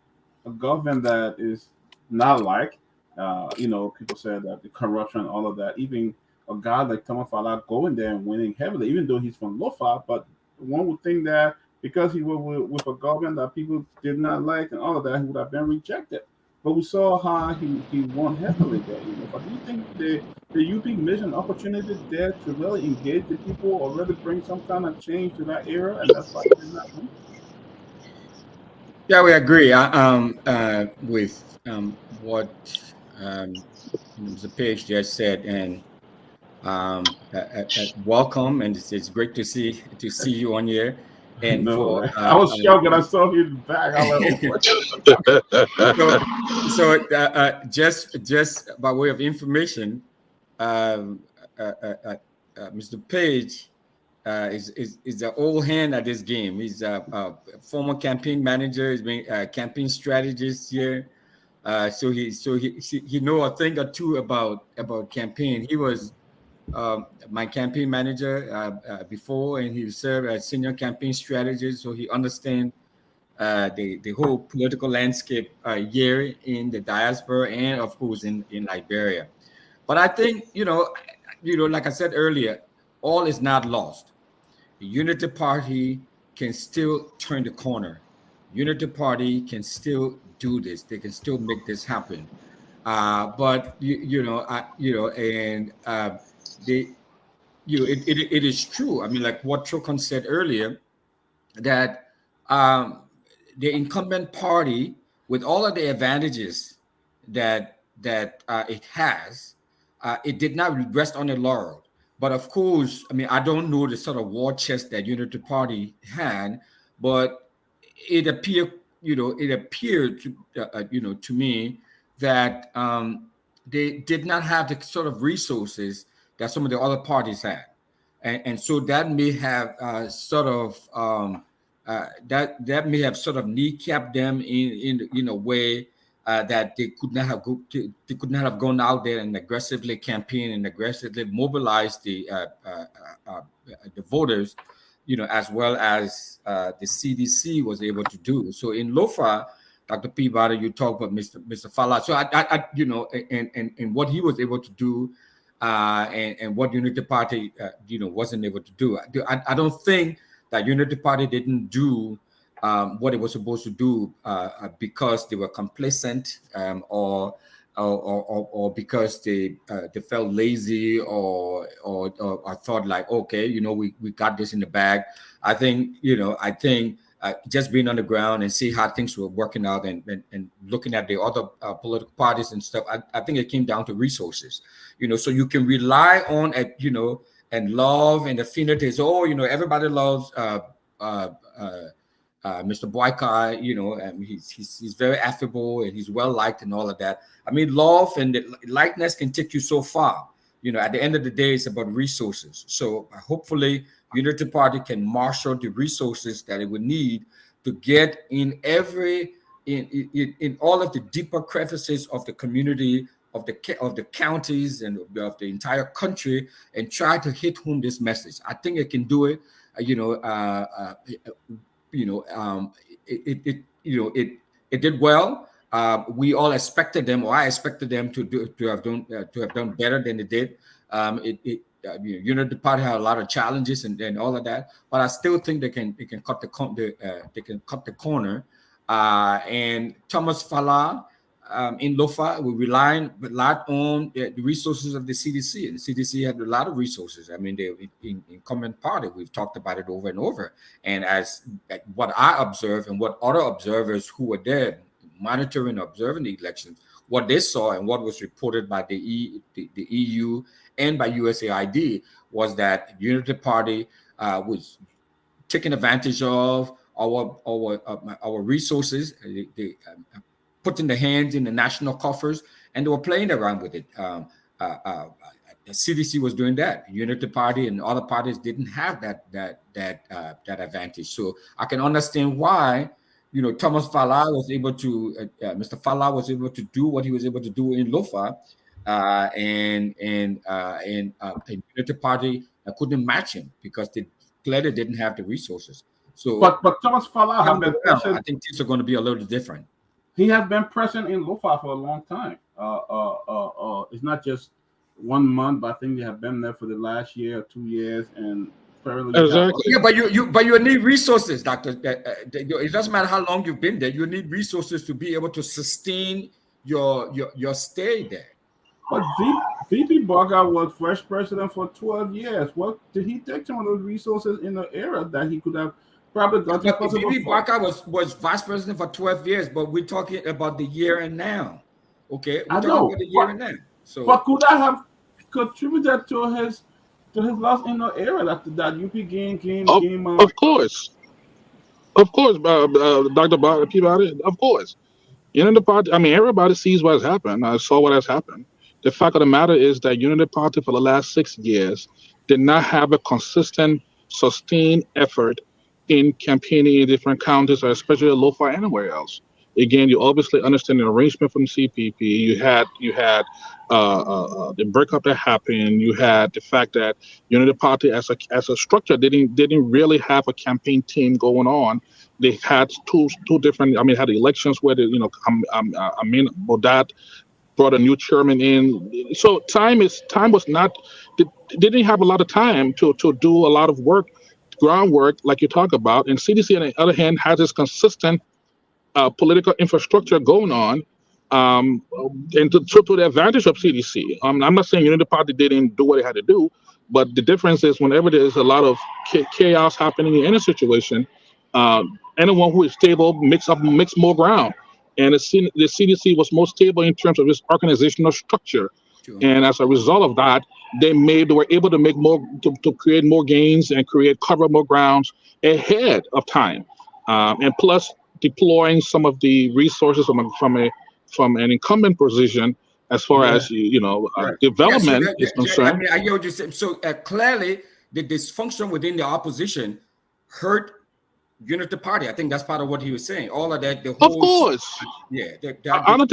a government that is not like, people said that the corruption and all of that, even a guy like Thomas Fala going there and winning heavily, even though he's from Lofa, but one would think that because he was with a government that people did not like and all of that, he would have been rejected. But we saw how he won heavily there. But do you think the UP missed an opportunity there to really engage the people or really bring some kind of change to that era, and that's why he did not win? Yeah, we agree with what the page just said, and welcome, and it's great to see you on here. And I was shocked when I saw you in the back. So just by way of information, Mr. Page is the old hand at this game. He's a former campaign manager. He's been a campaign strategist here. So he know a thing or two about campaign. He was my campaign manager before, and he served as senior campaign strategist. So he understands the whole political landscape here in the diaspora and of course in Liberia. But I think like I said earlier, all is not lost. The Unity Party can still turn the corner. Unity Party can still do this. They can still make this happen. But it is true. I mean, like what Chokon said earlier, that the incumbent party, with all of the advantages that it has, it did not rest on the laurel. But of course, I mean, I don't know the sort of war chest that Unity Party had, but it appeared to me that they did not have the sort of resources that some of the other parties had, and so that may have that may have sort of kneecapped them in a way that they could not have gone out there and aggressively campaign and aggressively mobilize the voters, as well as the CDC was able to do. So in Lofa, Dr. Peabody, you talk about Mr. Fala. So I and what he was able to do, and what Unity Party wasn't able to do. I don't think that Unity Party didn't do what it was supposed to do because they were complacent, or because they felt lazy, or thought like, okay, we got this in the bag. I think just being on the ground and see how things were working out, and looking at the other political parties and stuff, I think it came down to resources. So you can rely on and love and affinity. Everybody loves Mr. Boyka, and he's very affable and he's well liked and all of that. I mean, love and the likeness can take you so far. At the end of the day, it's about resources. So hopefully, Unity Party can marshal the resources that it would need to get in all of the deeper crevices of the community, of the counties, and of the entire country, and try to hit home this message. I think it can do it. It did well. We all expected them, or I expected them to have done better than they did. Unity Party had a lot of challenges and all of that, but I still think they can cut the corner. And Thomas Fala in Lofa, we relied a lot on the resources of the CDC, and the CDC had a lot of resources. I mean, they in Incumbent Party, we've talked about it over and over. And as what I observed and what other observers who were there monitoring, observing the elections, what they saw and what was reported by the EU and by USAID was that Unity Party was taking advantage of our resources, putting the hands in the national coffers, and they were playing around with it. The CDC was doing that. Unity Party and other parties didn't have that advantage. So I can understand why Thomas Fala was able to, Mr. Fala was able to do what he was able to do in Lofa, and Unity Party couldn't match him because they clearly didn't have the resources. So, but Thomas Fala has been present. I think things are going to be a little different. He has been present in Lofa for a long time. It's not just 1 month, but I think they have been there for the last year or 2 years, and exactly. Yeah, but you need resources, Doctor. It doesn't matter how long you've been there. You need resources to be able to sustain your stay there. But VP Barker was first president for 12 years. What did he take some of those resources in the era that he could have probably got? VP Barker was vice president for 12 years, but we're talking about the year and now. Okay, we're talking about the year and now. So, but could I have contributed to his loss in the era that UP game? Of course, Dr. Peabody, of course. Unity Party, I mean, everybody sees what has happened. I saw what has happened. The fact of the matter is that Unity Party for the last 6 years did not have a consistent sustained effort in campaigning in different counties, or especially Lo-Fi anywhere else. Again, you obviously understand the arrangement from CPP. You had the breakup that happened. You had the fact that Unity Party as a structure didn't really have a campaign team going on. They had two different. I mean, had elections where Bodat brought a new chairman in. So time was not. They didn't have a lot of time to do a lot of work, groundwork like you talk about. And CDC, on the other hand, has this consistent political infrastructure going on, and to the advantage of CDC. I'm not saying Unity Party didn't do what it had to do, but the difference is whenever there's a lot of chaos happening in any situation, anyone who is stable makes more ground. And the CDC was more stable in terms of its organizational structure. Sure. And as a result of that, they were able to make more, to create more gains and cover more grounds ahead of time. And plus, deploying some of the resources from an incumbent position as far as development is concerned. I mean, I just said, so clearly the dysfunction within the opposition hurt Unity Party. I think that's part of what he was saying. All of that, the whole. Of course. Yeah. I don't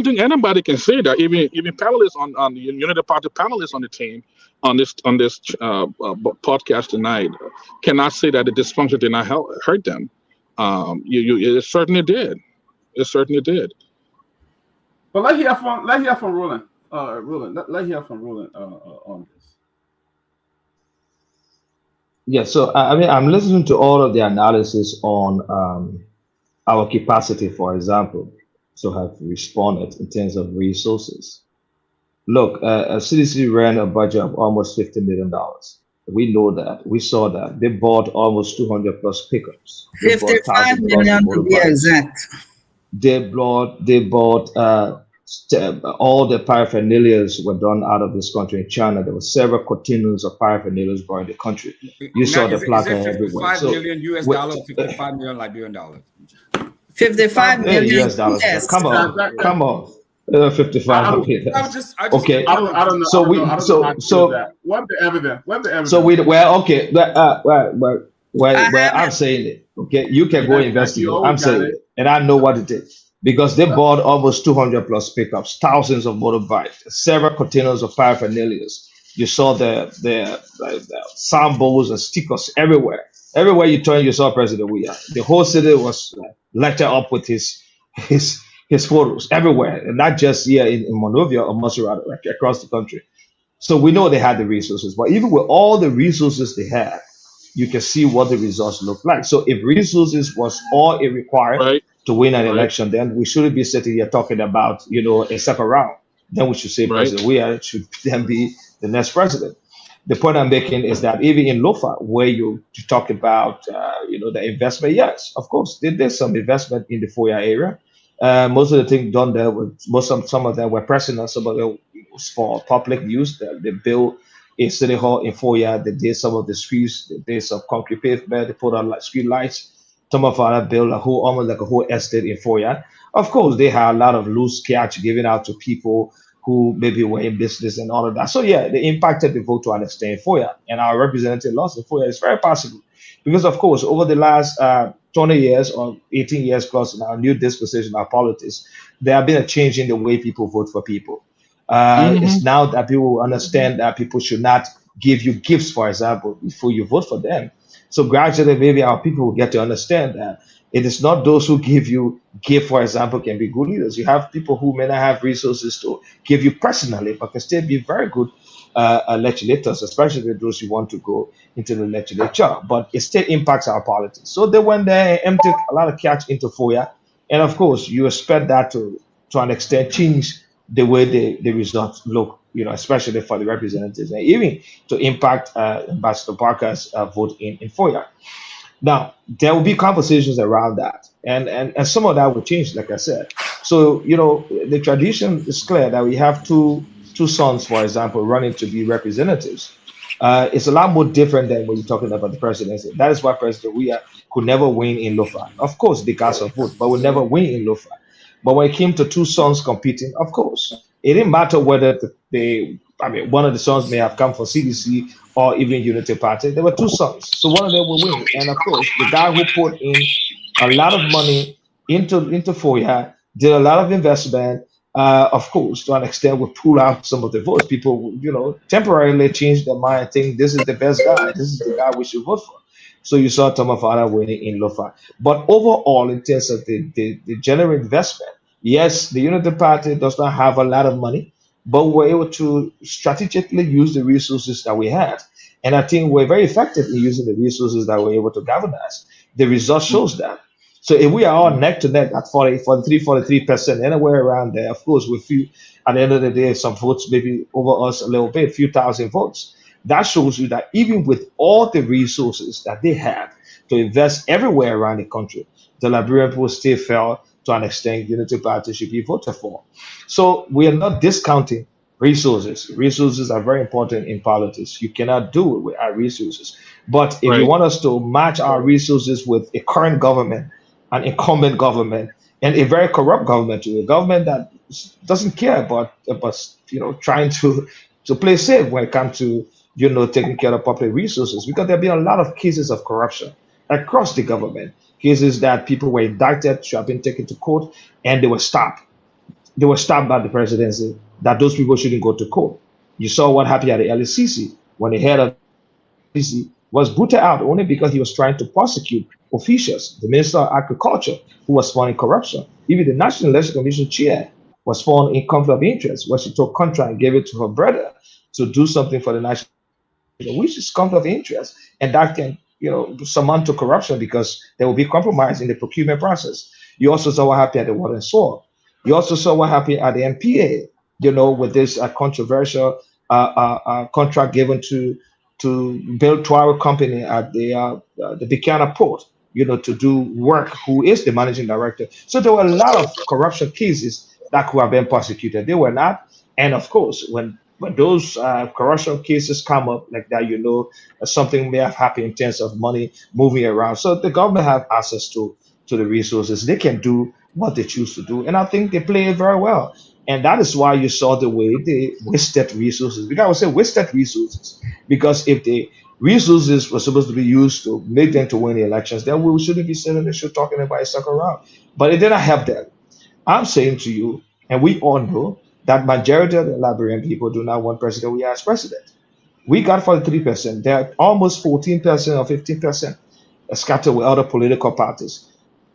think anybody can say that. Even panelists on the Unity Party panelists on the team on this podcast tonight cannot say that the dysfunction did not hurt them. It certainly did. It certainly did. But let's hear from Roland. Let's hear from Roland on this. Yeah, so I mean, I'm listening to all of the analysis on our capacity, for example, to have responded in terms of resources. Look, CDC ran a budget of almost $50 million. We know that. We saw that. They bought almost 200 plus pickups. 55 million to be exact. They bought all the paraphernalias were done out of this country in China. There were several containers of paraphernalias brought in the country. You saw the placard everywhere. $55 million US dollars, $55 million Liberian dollars. 55 million US dollars. Come on. 55 million. Okay. I don't know. So what the evidence? So okay. I'm saying it. Okay, you can go investigate. I'm saying it, and I know what it is. Because they bought almost 200 plus pickups, thousands of motorbikes, several containers of paraphernalia. You saw the samples and stickers everywhere. Everywhere you turn, you saw President Weah. The whole city was lit up with his photos everywhere, and not just here in Monrovia or Montserrat, like across the country. So we know they had the resources, but even with all the resources they had, you can see what the results look like. So if resources was all it required to win an election, then we shouldn't be sitting here talking about, a second round. Then we should say President Weah should then be the next president. The point I'm making is that even in Lo-Fi, where you talk about, the investment, yes, of course, there's some investment in the FOIA area. Most of the things done there, some of them were personal, some of them was for public use. They built a city hall in FOIA. They did some of the streets. They did some concrete pavement. They put on street lights. Some of them built almost like a whole estate in FOIA. Of course, they had a lot of loose cash given out to people who maybe were in business and all of that. So yeah, they impacted the vote to an extent in FOIA, and our representative lost in FOIA. It's very possible because, of course, over the last 20 years or 18 years plus in our new dispensation of politics, there have been a change in the way people vote for people. It's now that people understand that people should not give you gifts, for example, before you vote for them. So gradually, maybe our people will get to understand that it is not those who give you gift, for example, can be good leaders. You have people who may not have resources to give you personally, but can still be very good legislators, especially those who want to go into the legislature. But it still impacts our politics. So they went there and emptied a lot of cash into FOIA. And of course, you expect that to an extent change the way the results look, especially for the representatives, and even to impact Ambassador Parker's vote in FOIA. Now, there will be conversations around that, and some of that will change, like I said. So, the tradition is clear that we have two sons, for example, running to be representatives. It's a lot more different than when you're talking about the presidency. That is why President Weah could never win in Lo-Fi. Of course, they cast a vote, but would never win in Lo-Fi. But when it came to two sons competing, of course, it didn't matter whether one of the sons may have come from CDC or even Unity Party. There were two sons. So one of them will win. And of course, the guy who put in a lot of money into FOIA, did a lot of investment, of course, to an extent, will pull out some of the votes. People, temporarily change their mind, think this is the best guy, this is the guy we should vote for. So you saw Tomafara winning in Lofa. But overall, in terms of the general investment, yes, the Unity Party does not have a lot of money, but we're able to strategically use the resources that we had. And I think we're very effective in using the resources that we're able to galvanize. The result shows that. So if we are all neck to neck at 40, 43, 43%, anywhere around there, of course, with few, at the end of the day, some votes maybe over us a little bit, a few thousand votes. That shows you that even with all the resources that they have to invest everywhere around the country, the Liberian people still felt to an extent Unity Party should be voted for. So we are not discounting resources. Resources are very important in politics. You cannot do it without resources. But if you want us to match our resources with a current government, an incumbent government, and a very corrupt government, a government that doesn't care about trying to play safe when it comes to taking care of public resources, because there have been a lot of cases of corruption across the government, cases that people were indicted, should have been taken to court, and they were stopped. They were stopped by the presidency that those people shouldn't go to court. You saw what happened at the LCC when the head of the LCC was booted out only because he was trying to prosecute officials, the Minister of Agriculture, who was found in corruption. Even the National Election Commission chair was found in conflict of interest, where she took contract and gave it to her brother to do something for the national, which is conflict of interest, and that can summon to corruption because there will be compromise in the procurement process. You also saw what happened at the water and soil. You also saw what happened at the MPA, with this controversial contract given to build Tower Company at the Bikana port, to do work, who is the managing director. So there were a lot of corruption cases that could have been prosecuted. They were not. And of course, when those corruption cases come up like that, something may have happened in terms of money moving around. So the government have access to the resources. They can do what they choose to do. And I think they play it very well. And that is why you saw the way they wasted resources. Because I would say wasted resources. Because if the resources were supposed to be used to make them to win the elections, then we shouldn't be sitting the show talking about a second round. But it didn't help them. I'm saying to you, and we all know, that majority of the Liberian people do not want President Weah as president. We got 43%. They're almost 14% or 15% scattered with other political parties.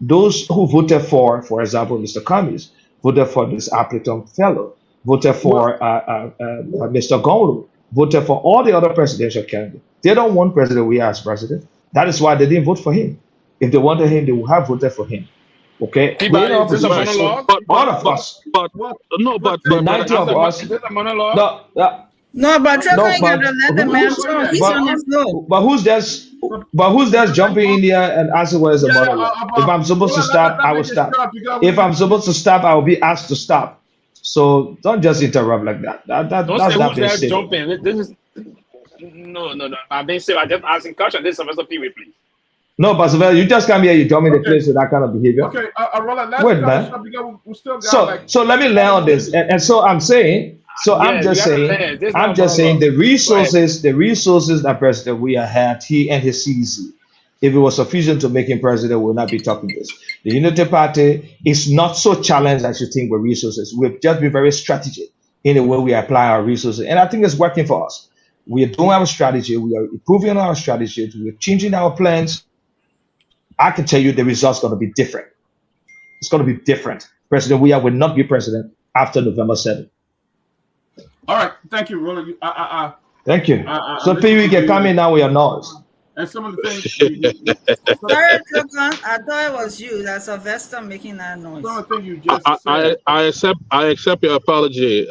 Those who voted for example, Mr. Cummings, voted for this Appleton fellow, voted for Mr. Nyenwolo, voted for all the other presidential candidates. They don't want President Weah as president. That is why they didn't vote for him. If they wanted him, they would have voted for him. Okay, Peabody, is this a monologue? All of us. But The 90 of us. Is this a monologue? No, but Trevor, No, you gotta let the man talk. He's on his floor. But who's just jumping in there and asking what is a monologue? If I'm supposed to stop, I will stop. If I'm supposed to stop, I will be asked to stop. So don't just interrupt like that. Don't That's say not who's being there safe. jumping. This is no. I'm being serious. I'm just asking question. This is Professor Peewee, please. No, but you just come here, you tell me the place with that kind of behavior. Okay, let's Wait, man. because we still got So let me land on this. And so I'm saying, I'm just saying the resources that President Weah had, he and his CEC, if it was sufficient to make him president, we will not be talking this. The Unity Party is not so challenged as you think with resources. We've just been very strategic in the way we apply our resources. And I think it's working for us. We are doing our strategy. We are improving our strategy. We are changing our plans. I can tell you the result's going to be different. It's going to be different. President Weah will not be president after November 7th. All right, thank you, Roland. Thank you. So Peewee can come in now with your noise. And some of the things. Sorry, I thought it was you. That's Sylvester making that noise. Some of the things you just said. I accept your apology.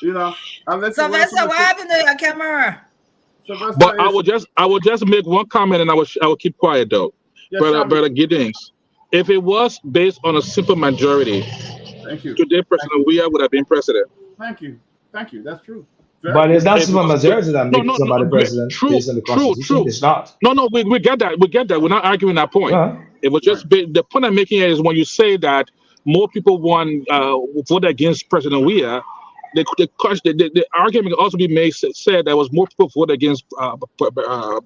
Sylvester, what happened to your camera? But I will just make one comment, and I will keep quiet though. Yes, Brother Giddings, if it was based on a simple majority, thank you. Today President Weah would have been president. Thank you. That's true. But it's not simple majority that makes somebody president based on the Constitution. True. It's not. No, we get that. We're not arguing that point. It was just the point I'm making is when you say that more people vote against President Weah, the argument can also be made said there was more people voted against Ambassador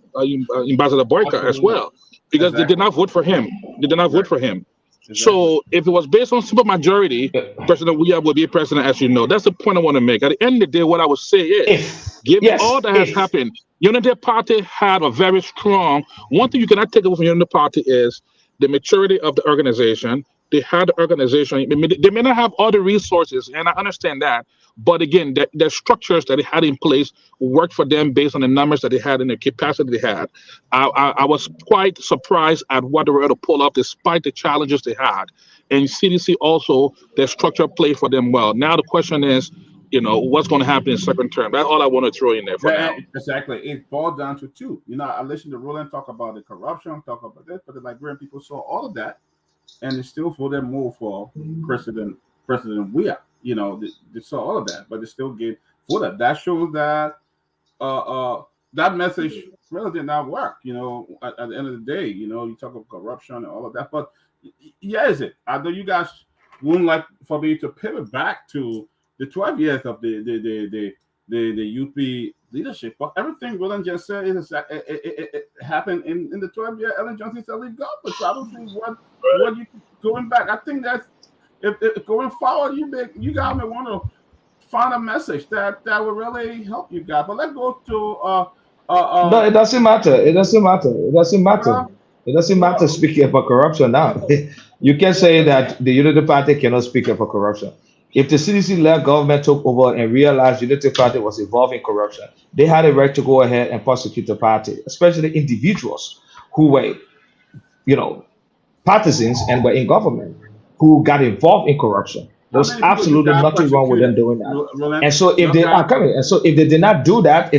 Boyka as well, because they did not vote for him. They did not vote for him. So if it was based on simple majority, President Weah would be president, as you know. That's the point I want to make. At the end of the day, what I would say is, given all that has happened, Unity Party had a very strong. One thing you cannot take away from Unity Party is the maturity of the organization. They had the organization. They may not have all the resources, and I understand that. But again, the structures that they had in place worked for them based on the numbers that they had and the capacity they had. I was quite surprised at what they were able to pull up despite the challenges they had. And CDC also, their structure played for them well. Now the question is, what's going to happen in second term? That's all I want to throw in there for now. Exactly. It boiled down to two. I listened to Roland talk about the corruption, talk about this, but the Liberian people saw all of that, and they still voted more for President Weah. They saw all of that, but they still gave for that. That shows that that message really did not work. At the end of the day, you talk about corruption and all of that. But is it? I know you guys wouldn't like for me to pivot back to the 12 years of the UP leadership, but everything Roland just said it happened in the 12-year Ellen Johnson said leave government. So I don't think what you going back. I think that's if going forward, you guys may want to find a message that will really help you guys. But let's go to no, it doesn't matter. It doesn't matter. It doesn't matter. It doesn't matter speaking about corruption now. You can say that the Unity Party cannot speak about corruption. If the CDC-led government took over and realized Unity Party was involved in corruption, they had a right to go ahead and prosecute the party, especially individuals who were, partisans and were in government, who got involved in corruption. There's absolutely nothing wrong with them doing that. And so if they are coming, and so if they did not do that,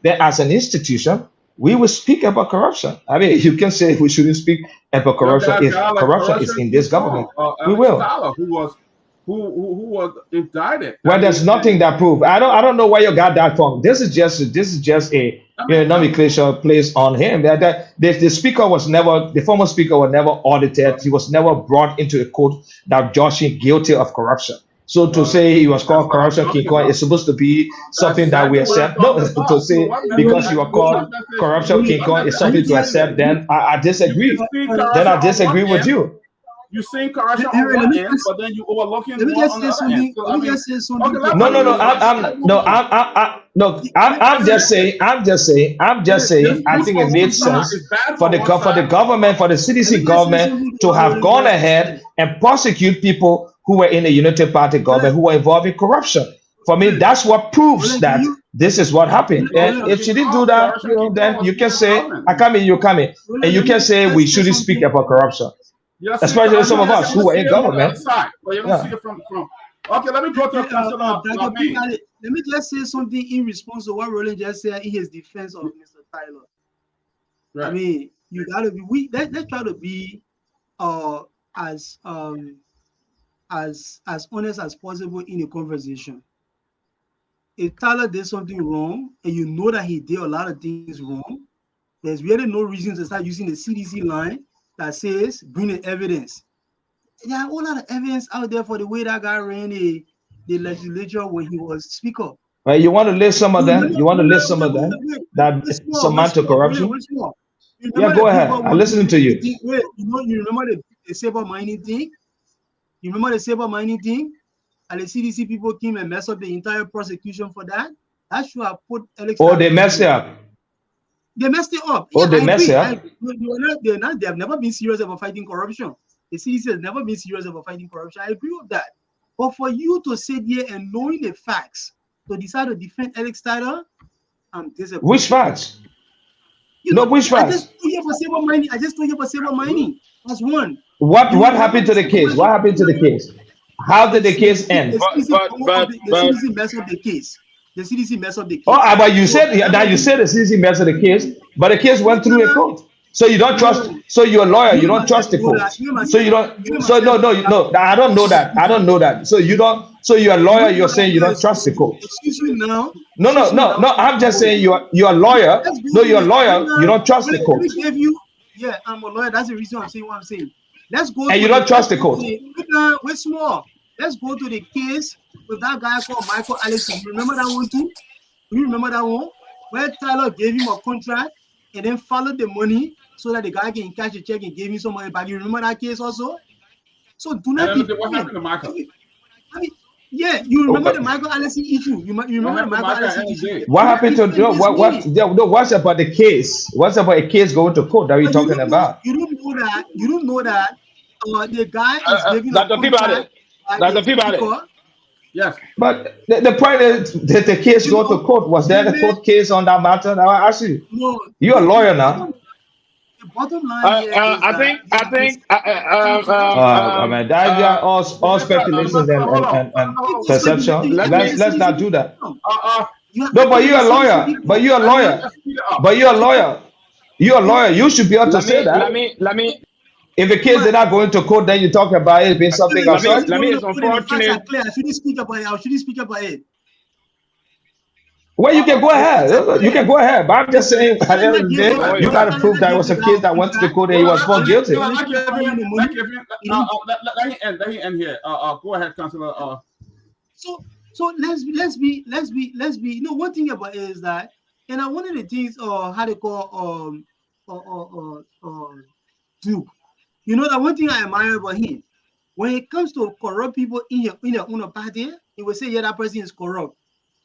then as an institution, we will speak about corruption. I mean, you can say we shouldn't speak about corruption if corruption is in this government. We will. Who was indicted? Well, there's nothing that proves. I don't know where you got that from. This is just a nomenclature placed on him. The speaker was never, the former speaker was never audited. He was never brought into a court that judged him guilty of corruption. So to say he was called corruption king Kong is supposed to be something that we accept. No, to say because you are called corruption king Kong is something to accept, then I disagree. Then I disagree with you. You saying corruption on one end, but then you overlooking on the other end. I'm just saying. I think it makes sense for the government, for the CDC government to have gone ahead and prosecute people who were in the Unity Party government who were involved in corruption. For me, that's what proves that this is what happened. And if she didn't do that, then you can say, I come in, you come in, and you can say we shouldn't speak about corruption. Especially some of us who were in government. Okay, let me go to let me just say something in response to what Roland just said in his defense of Mr. Tyler. Right. I mean, you gotta be. Let's try to be as honest as possible in a conversation. If Tyler did something wrong, and you know that he did a lot of things wrong, there's really no reason to start using the CDC line that says bring the evidence. There are a whole lot of evidence out there for the way that guy ran the legislature when he was speaker. Right, you want to list some of them? You want to list some of them that amount to corruption? Yeah, go ahead. I'm listening to you. Wait, you remember the saber mining thing? You remember the saber mining thing? And the CDC people came and messed up the entire prosecution for that. That should have put Alex. Oh, they messed it up. They messed it up. Oh, they messed it up. They have never been serious about fighting corruption. The CDC has never been serious about fighting corruption. I agree with that. But for you to sit here and knowing the facts to decide to defend Alex Tyler, I'm disappointed. Which facts? Which facts? I just told you for saber mining. That's one. What happened to the case? What happened to the case? How did the case end? The CDC messed up the case. The CDC messed up the case. Oh, but you said the CDC messed up the case, but the case went through a court. So you don't trust. So you're a lawyer. You don't trust the court. So you don't. So no. I don't know that. So you don't. So you're a lawyer. You're saying you don't trust the court. Excuse me now. No. I'm just saying you're a lawyer. No, you're a lawyer. You don't trust the court. Yeah, I'm a lawyer. That's the reason I'm saying what I'm saying. Let's go. And you don't trust the court. We're small. let's go to the case with that guy called Michael Allison. You remember that one too? You remember that one? Where Tyler gave him a contract and then followed the money so that the guy can cash a check and gave him some money back. You remember that case also? So do not And be. what happened to Michael? I mean, yeah, you remember the Michael Allison issue. You remember the Michael Allison issue. What happened to what's about the case? What's about a case going to court that we're talking about? You don't know that. The guy is giving a Dr. Peabody. contract. Dr. Peabody. Yes. But the point is that the case go to court. Was there a court case on that matter? Now I ask you. No. You're a lawyer now. The bottom line here is I think. I mean, that's all speculations and perception. Let's not do that. No, but you're a lawyer. But you're a lawyer. But you're a lawyer. You're a lawyer. You should be able to say that. Let me. If the case is not going to court, then you talk about it being something outside. Let me. It's unfortunate. I shouldn't speak about it. Well, you can go ahead. You can go ahead. But I'm just saying, at the end of the day, you got to prove that it was a case that went to the court and he was found guilty. Let me end here. Go ahead, Councilor. So let's be. You know, one thing about it is that, and one of the things, how they call Duke. You know that one thing I admire about him, when it comes to corrupt people in your own party, he will say, yeah, that person is corrupt.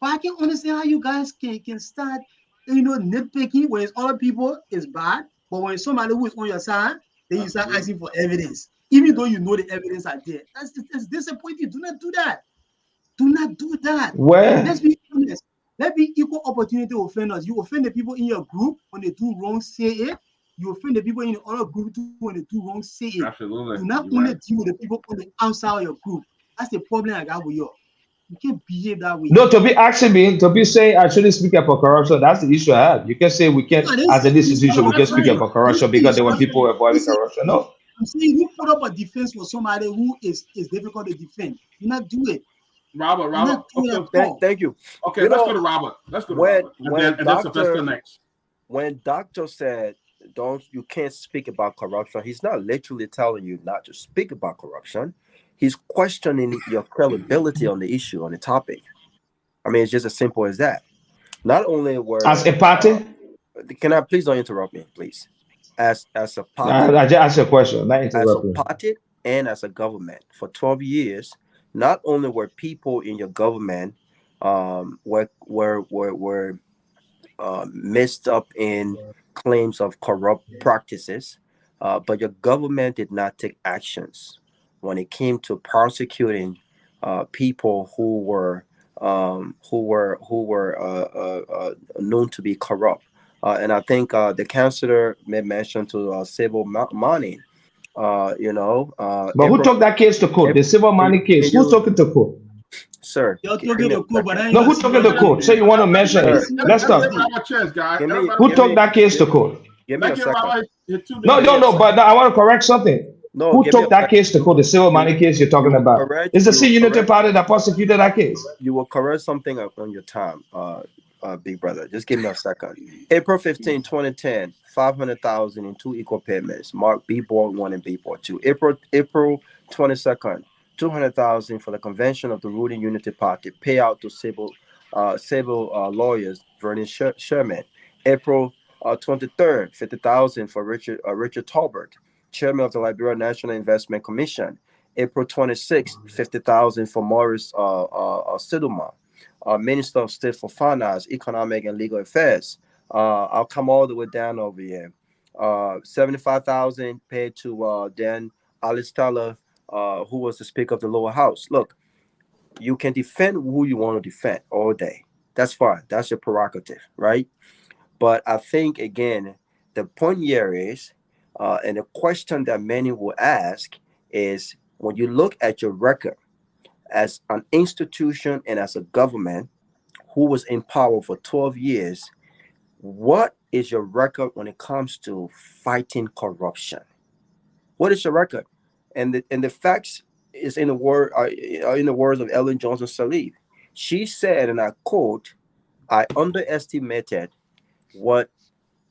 But I can understand how you guys can start, nitpicking when it's other people is bad, but when it's somebody who is on your side, then you start asking for evidence, even though you know the evidence are there. That's disappointing. Do not do that. Do not do that. Well, let's be honest. Let's be equal opportunity offenders. You offend the people in your group when they do wrong, say it. You offend the people in the other group too when they do wrong, say it. Absolutely. Do not only deal with the people on the outside of your group. That's the problem I got with you. You can't behave that way. No, to be saying I shouldn't speak up for corruption. That's the issue I have. You can say we can't, as an institution, we can speak up for corruption because there were people avoiding corruption. No. I'm saying you put up a defense for somebody who is difficult to defend. Do not do it. Robert. Thank you. Okay, let's go to Robert. When doctor said you can't speak about corruption, he's not literally telling you not to speak about corruption. He's questioning your credibility on the issue, on the topic. I mean, it's just as simple as that. Not only were as a party. Can I please don't interrupt me, please? As a party, I just ask a question. Not as a party and as a government for 12 years, not only were people in your government were messed up in claims of corrupt practices, but your government did not take actions when it came to prosecuting people who were known to be corrupt. And I think the councillor made mention to civil money. But who took that case to court? The civil money case. Who took it to court? Sir. No, who took it to court? So you want to mention it? Let's talk. Who took that case to court? Give me a second. No, but I want to correct something. No, who took that case to court? The civil money case you're talking about? It's the Unity Party that prosecuted that case. You will correct something on your time, big brother. Just give me a second. April 15, 2010, 500,000 in two equal payments. Mark B Board 1 and B Board 2. April 22nd, 200,000 for the convention of the ruling Unity Party. Payout to civil lawyers, Vernon Sherman. April 23rd, 50,000 for Richard Tolbert, chairman of the Liberia National Investment Commission. April 26th, 50,000 for Maurice Siduma, Minister of State for Finance, Economic and Legal Affairs. I'll come all the way down over here. 75,000 paid to Dan Alistair, who was the Speaker of the Lower House. Look, you can defend who you want to defend all day. That's fine. That's your prerogative, right? But I think, again, the point here is, and the question that many will ask is, when you look at your record as an institution and as a government who was in power for 12 years, what is your record when it comes to fighting corruption? What is your record? And the facts is in the words of Ellen Johnson Sirleaf. She said, and I quote, "I underestimated what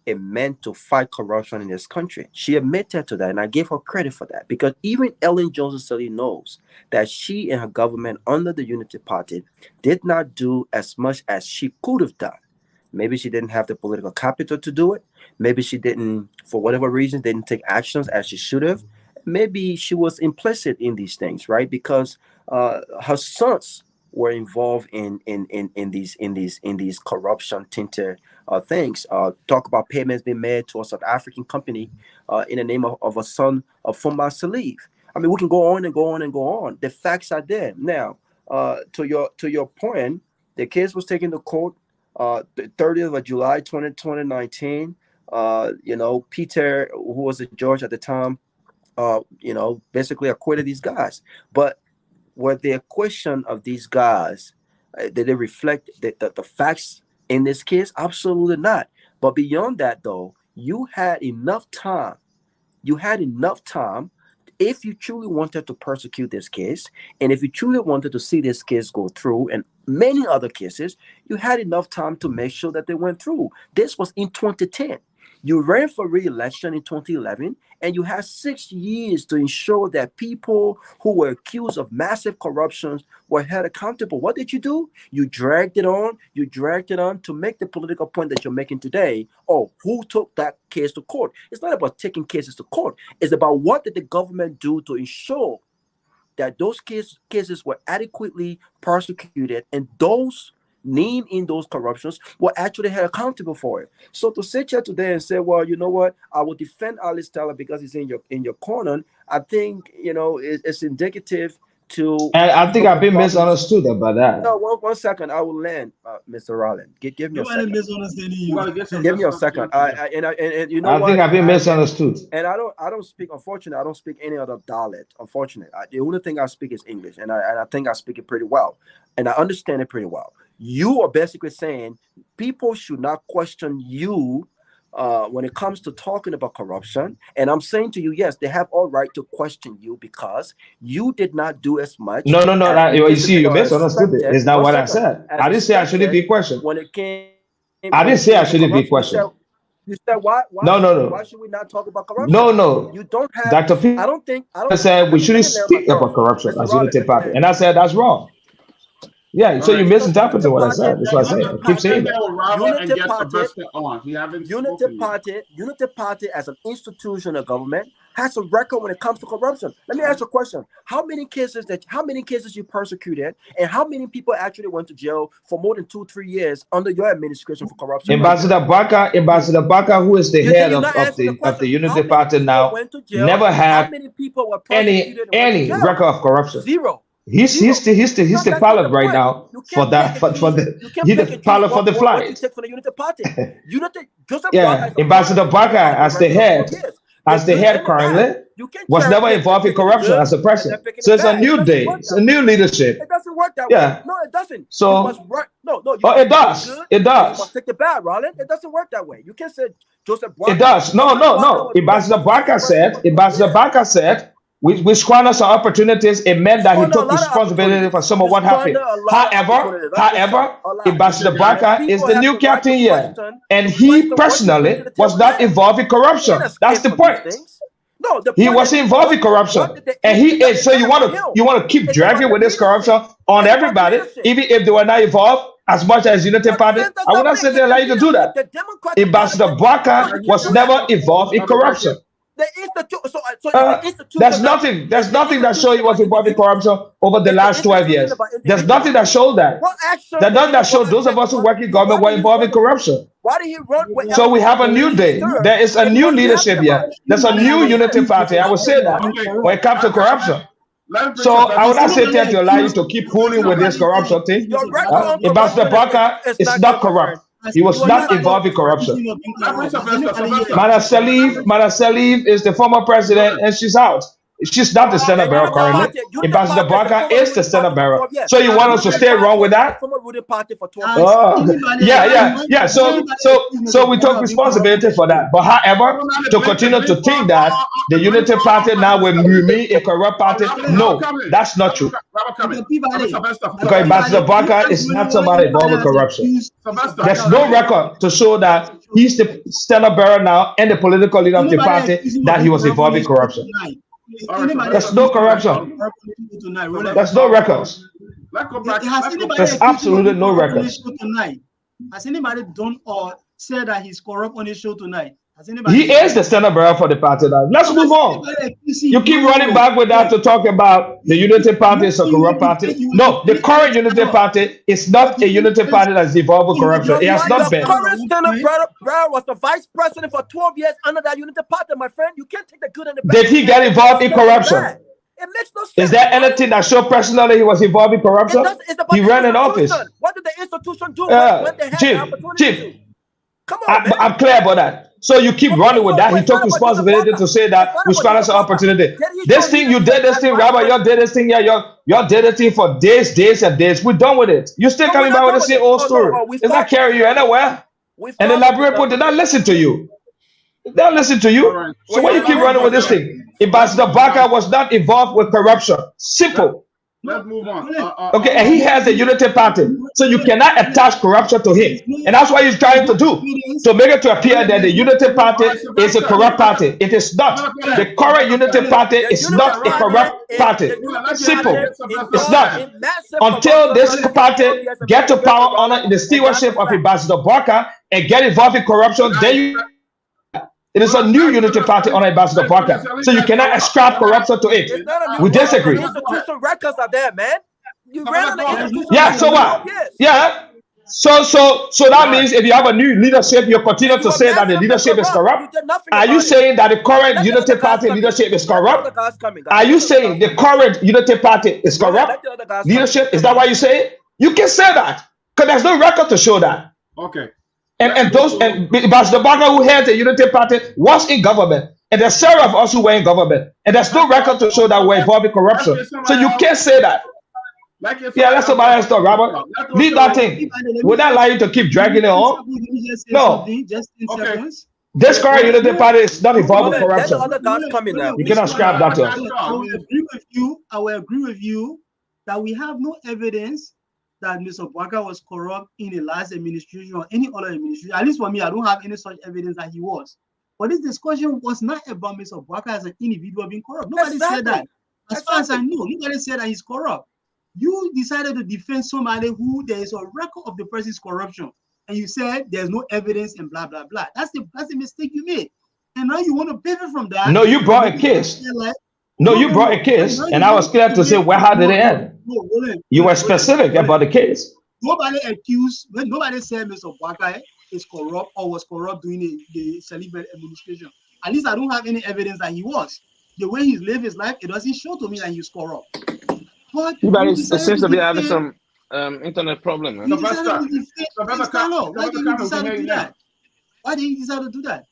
it meant to fight corruption in this country. She admitted to that, and I gave her credit for that, because even Ellen Johnson Sirleaf knows that she and her government under the Unity Party did not do as much as she could have done. Maybe she didn't have the political capital to do it. Maybe she didn't, for whatever reason, didn't take actions as she should have. Maybe she was implicit in these things, right? Because her sons were involved in these corruption tinted things. Talk about payments being made to a South African company in the name of a son of former Sirleaf. I mean, we can go on and go on and go on. The facts are there. Now, to your point, the case was taken to court the 30th of July 2019. Peter, who was the judge at the time, basically acquitted these guys. But were the question of these guys, did they reflect the facts in this case? Absolutely not. But beyond that, though, you had enough time. If you truly wanted to persecute this case, and if you truly wanted to see this case go through, and many other cases, you had enough time to make sure that they went through. This was in 2010. You ran for re-election in 2011, and you had 6 years to ensure that people who were accused of massive corruptions were held accountable. What did you do? You dragged it on. You dragged it on to make the political point that you're making today. Oh, who took that case to court? It's not about taking cases to court. It's about what did the government do to ensure that those cases were adequately prosecuted, and those named in those corruptions were actually held accountable for it. So to sit here today and say, well, you know what, I will defend Alice Tyler because he's in your corner, I think it's indicative to. And I think I've been misunderstood about that. No, one second, I will land, Mr. Rollin. Give me a second. Give me a second. I think I've been misunderstood. And I don't speak. Unfortunately, I don't speak any other dialect. Unfortunately, the only thing I speak is English, and I think I speak it pretty well, and I understand it pretty well. You are basically saying people should not question you when it comes to talking about corruption. And I'm saying to you, yes, they have all right to question you because you did not do as much. No. You see, you misunderstood it. It's not what I said. I didn't say I shouldn't be questioned. When it came, I didn't say I shouldn't be questioned. You said why? No. Why should we not talk about corruption? No. You don't have. Dr. P. I said we shouldn't speak about corruption as Unity Party, and I said that's wrong. Yeah, so you misinterpreted what I said. That's what I said. I keep saying that. Unity Party as an institution of government has a record when it comes to corruption. Let me ask you a question. How many cases you persecuted, and how many people actually went to jail for more than 2-3 years under your administration for corruption? Ambassador Baka, who is the head of the Unity Party now, never had any record of corruption. Zero. He's the pilot right now for that he's the pilot for the flight. Yeah, Ambassador Baka as the head currently was never involved in corruption as a president. So it's a new day. It's a new leadership. It doesn't work that way. No, it doesn't. So it does. It does. You must take the bad, Rollin. It doesn't work that way. You can't say Joseph. It does. No. Ambassador Baka said. We squandered some opportunities. It meant that he took responsibility for some of what happened. However, Ambassador Baka is the new captain here, and he personally was not involved in corruption. That's the point. No, he wasn't involved in corruption, and he is. So you want to keep dragging with this corruption on everybody, even if they were not involved as much as Unity Party. I would not say they allow you to do that. Ambassador Baka was never involved in corruption. There's nothing that shows he was involved in corruption over the last 12 years. There's nothing that showed that. There's nothing that shows those of us who work in government were involved in corruption. Why did he run? So we have a new day. There is a new leadership here. There's a new Unity Party. I would say that when it comes to corruption. So I would not say that to allow you to keep fooling with this corruption thing. Ambassador Baka is not corrupt. He was not involved in corruption. Madam Sirleaf is the former president, and she's out. She's not the Senate Bureau currently. Ambassador Baka is the Senate Bureau. So you want us to stay wrong with that? Yeah. So we took responsibility for that. But however, to continue to think that the Unity Party now will remain a corrupt party, no, that's not true. Because Ambassador Baka is not somebody involved in corruption. There's no record to show that he's the standard bearer now and the political leader of the Anybody party accusing that of he was corrupt involved in on the show corruption. tonight? All right, so Anybody There's no corruption. tonight? Rolex. There's no records. Let's go back. Has Let's go anybody There's accused him of absolutely being no corrupt on the records. show tonight? Has anybody done or said that he's corrupt on the show tonight? Has anybody? He is the standard bearer for the party now. Let's move on. You keep running back with that to talk about the Unity Party is a corrupt party. No, the current Unity Party is not a Unity Party that's involved with corruption. It has not been. Current standard bearer was the vice president for 12 years under that Unity Party, my friend. You can't take the good and the bad. Did he get involved in corruption? It makes no sense. Is there anything that shows personally he was involved in corruption? He ran an office. What did the institution do when they had the opportunity to? Come on, man. I'm clear about that. So you keep running with that. He took responsibility to say that we scratched the opportunity. This thing, you did this thing, Robert, you did this thing, yeah, you did this thing for days and days. We're done with it. You're still coming back with the same old story. It's not carrying you anywhere. And the library report did not listen to you. They don't listen to you. Right. So why you keep running with this thing? Ambassador Barker was not involved with corruption. Simple. Let's move on. Okay, and he has a Unity Party. So you cannot attach corruption to him. And that's what he's trying to do. To make it to appear that the Unity Party is a corrupt party. It is not. The current Unity Party is not a corrupt party. Simple. It's not. Until this party get to power under the stewardship of Ambassador Barker and get involved in corruption, then you. It is a new Unity Party under Ambassador Barker. So you cannot ascribe corruption to it. We disagree. Institution records are there, man. You ran on the institution. Yeah, so what? Yeah. So that means if you have a new leadership, you continue to say that the leadership is corrupt. Are you saying that the current Unity Party leadership is corrupt? Are you saying the current Unity Party is corrupt? Leadership? Is that why you say it? You can say that. Because there's no record to show that. Okay. And Ambassador Barker, who heads the Unity Party, was in government. And there's several of us who were in government. And there's no record to show that we're involved in corruption. So you can't say that. Yeah, that's somebody else talk, Robert. Leave that thing. Would that allow you to keep dragging it on? No. Okay. This current Unity Party is not involved in corruption. You cannot scrap that to us. I will agree with you that we have no evidence that Mr. Barker was corrupt in the last administration or any other administration. At least for me, I don't have any such evidence that he was. But this discussion was not about Mr. Barker as an individual being corrupt. Nobody said that. As far as I know, nobody said that he's corrupt. You decided to defend somebody who there is a record of the person's corruption, and you said there's no evidence and blah blah blah. That's the mistake you made. And now you want to pivot from that. No, you brought a case. No, you brought a case, and I was clear to say, well, how did it end? You were specific about the case. Nobody accused, nobody said Mr. Barker is corrupt or was corrupt during the Saliba administration. At least I don't have any evidence that he was. The way he lived his life, it doesn't show to me that he's corrupt. But it seems to be having some internet problem. Why did he decide to do that? Why did he decide to do that?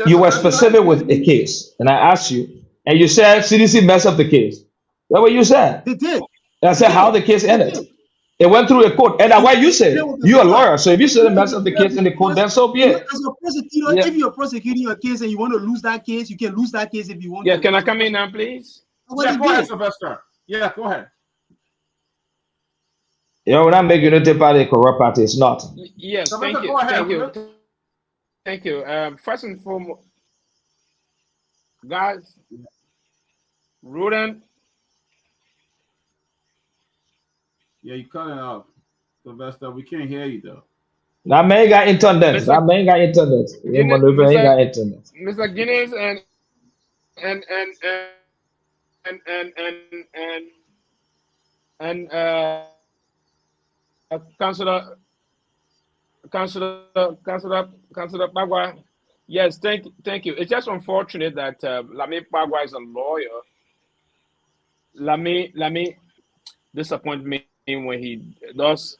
You were specific with a case, and I asked you, and you said CDC messed up the case. That's what you said. They did. And I said how the case ended. It went through a court, and that's why you said you're a lawyer. So if you said mess up the case in the court, then so be it. As a prosecutor, if you're prosecuting your case and you want to lose that case, you can lose that case if you want. Yeah, can I come in now, please? Yeah, go ahead, Sylvester. Yeah, go ahead. You know, when I make Unity Party a corrupt party, it's not. Yes, Sylvester, thank you. go ahead. Thank you. Thank you. First and foremost, guys, Rudin. Yeah, you cut it off, Sylvester. We can't hear you though. That man got internet. Mr. That man got internet. He got internet. Mr. Guinness and Councilor Bagua. Yes, thank you. It's just unfortunate that Lami Bagua is a lawyer. Lami disappoint me when he does.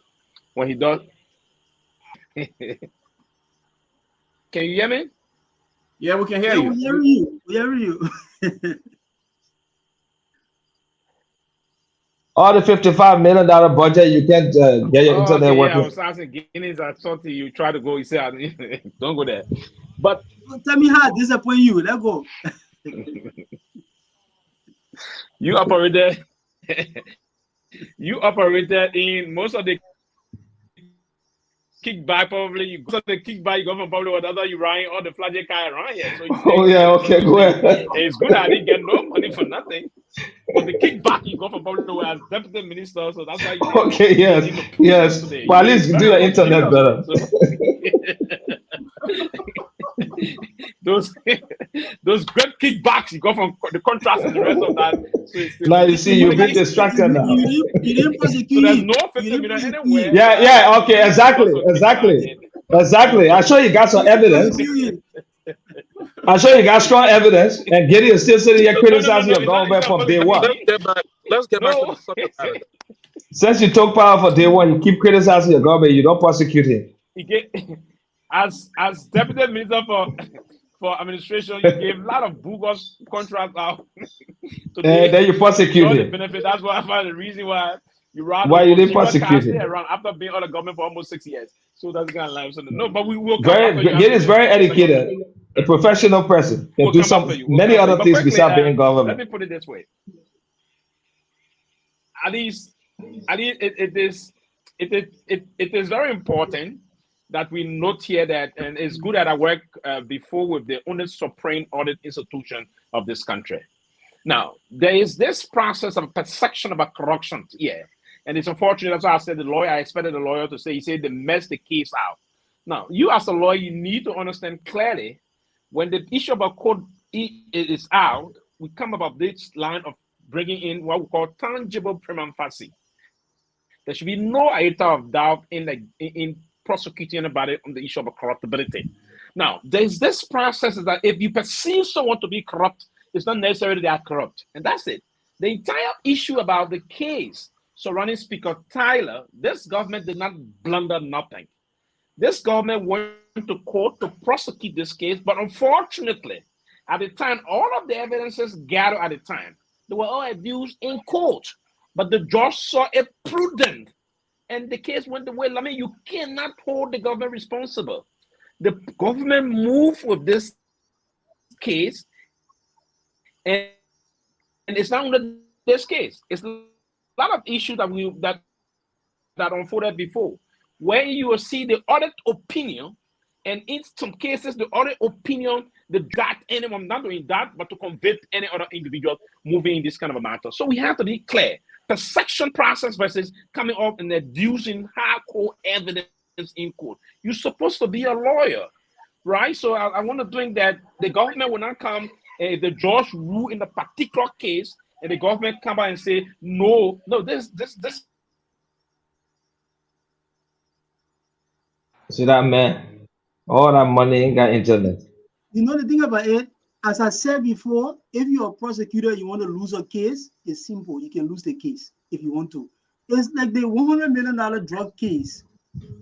Can you hear me? Yeah, we can hear you. We hear you. We hear you. All the $55 million budget, you can't get your internet working. I was asking Guinness. I thought you try to go. He said, "Don't go there." But tell me how I disappoint you. Let's go. You operated. You operated in most of the kickback probably. You go to the kickback, you go from probably whatever you riding all the flagging car around here. So Oh yeah, okay, go ahead. it's good I didn't get no money for nothing. But the kickback you got from probably as deputy minister, so that's why you Okay, yes, need to prove yes. this today. But at least do your internet better. Those great kickbacks you got from the contrast and the rest of that. So Now you see, you've been distracted now. You didn't prosecute so there's him. no You 50 didn't million prosecute anywhere. him. Yeah, okay, exactly. I'm sure you got some evidence. I'm sure you got strong evidence, and Gideon is still sitting here criticizing your government from day one. Let's get back to the subject matter. Since you took power for day one, you keep criticizing your government. You don't prosecute him. As deputy minister for administration, you gave a lot of bogus contracts out. And then you prosecute all the him. benefit. That's why I find the reason why you rather Why you didn't prosecute him? around after being on the government for almost 6 years. So that's kind of life. So no, but we will come Very, Gideon is very educated, a professional person. Can do some many other things besides being government. Let me put it this way. At least it is very important that we note here that, and it's good that I work before with the only supreme audit institution of this country. Now, there is this process of perception about corruption here. And it's unfortunate, that's why I said I expected the lawyer to say, he said they messed the case out. Now, you as a lawyer, you need to understand clearly when the issue about code is out, we come about this line of bringing in what we call tangible prima facie. There should be no iota of doubt in prosecuting anybody on the issue of corruptibility. Now, there's this process that if you perceive someone to be corrupt, it's not necessarily they are corrupt. And that's it. The entire issue about the case surrounding Speaker Tyler, this government did not blunder nothing. This government went to court to prosecute this case, but unfortunately, at the time, all of the evidences gathered at the time, they were all abused in court. But the judge saw it prudent, and the case went the way. I mean, you cannot hold the government responsible. The government moved with this case, and it's not only this case. It's a lot of issues that unfolded before, where you will see the audit opinion, and in some cases, the audit opinion, that anyone not doing that, but to convict any other individual moving in this kind of a matter. So we have to be clear. Perception process versus coming up and adducing hardcore evidence in court. You're supposed to be a lawyer, right? So I want to think that the government will not come if the judge rule in a particular case, and the government come out and say, no, this. See that man? All that money ain't got internet. You know the thing about it, as I said before, if you're a prosecutor, you want to lose a case, it's simple. You can lose the case if you want to. It's like the $100 million drug case.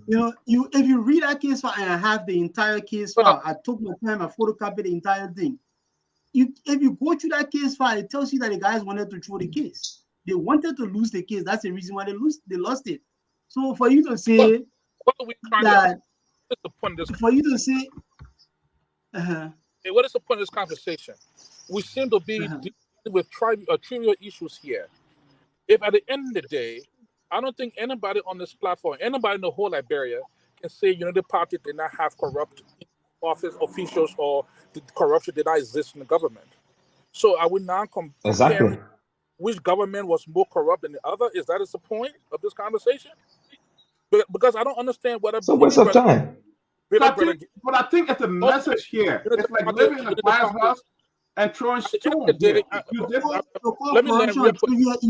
You know, if you read that case file and I have the entire case file, I took my time, I photocopied the entire thing. If you go through that case file, it tells you that the guys wanted to throw the case. They wanted to lose the case. That's the reason why they lost it. So for you to say what are we trying that, what's the point of this? For you to say, what is the point of this conversation? We seem to be dealing with trivial issues here. If at the end of the day, I don't think anybody on this platform, anybody in the whole Liberia, can say the party did not have corrupt office officials or the corruption did not exist in the government. So are we now comparing which government was more corrupt than the other? Is that the point of this conversation? Because I don't understand what it's a waste of time. But I think it's a message here. It's like living in a glass house and throwing stones. Let me land real quick. At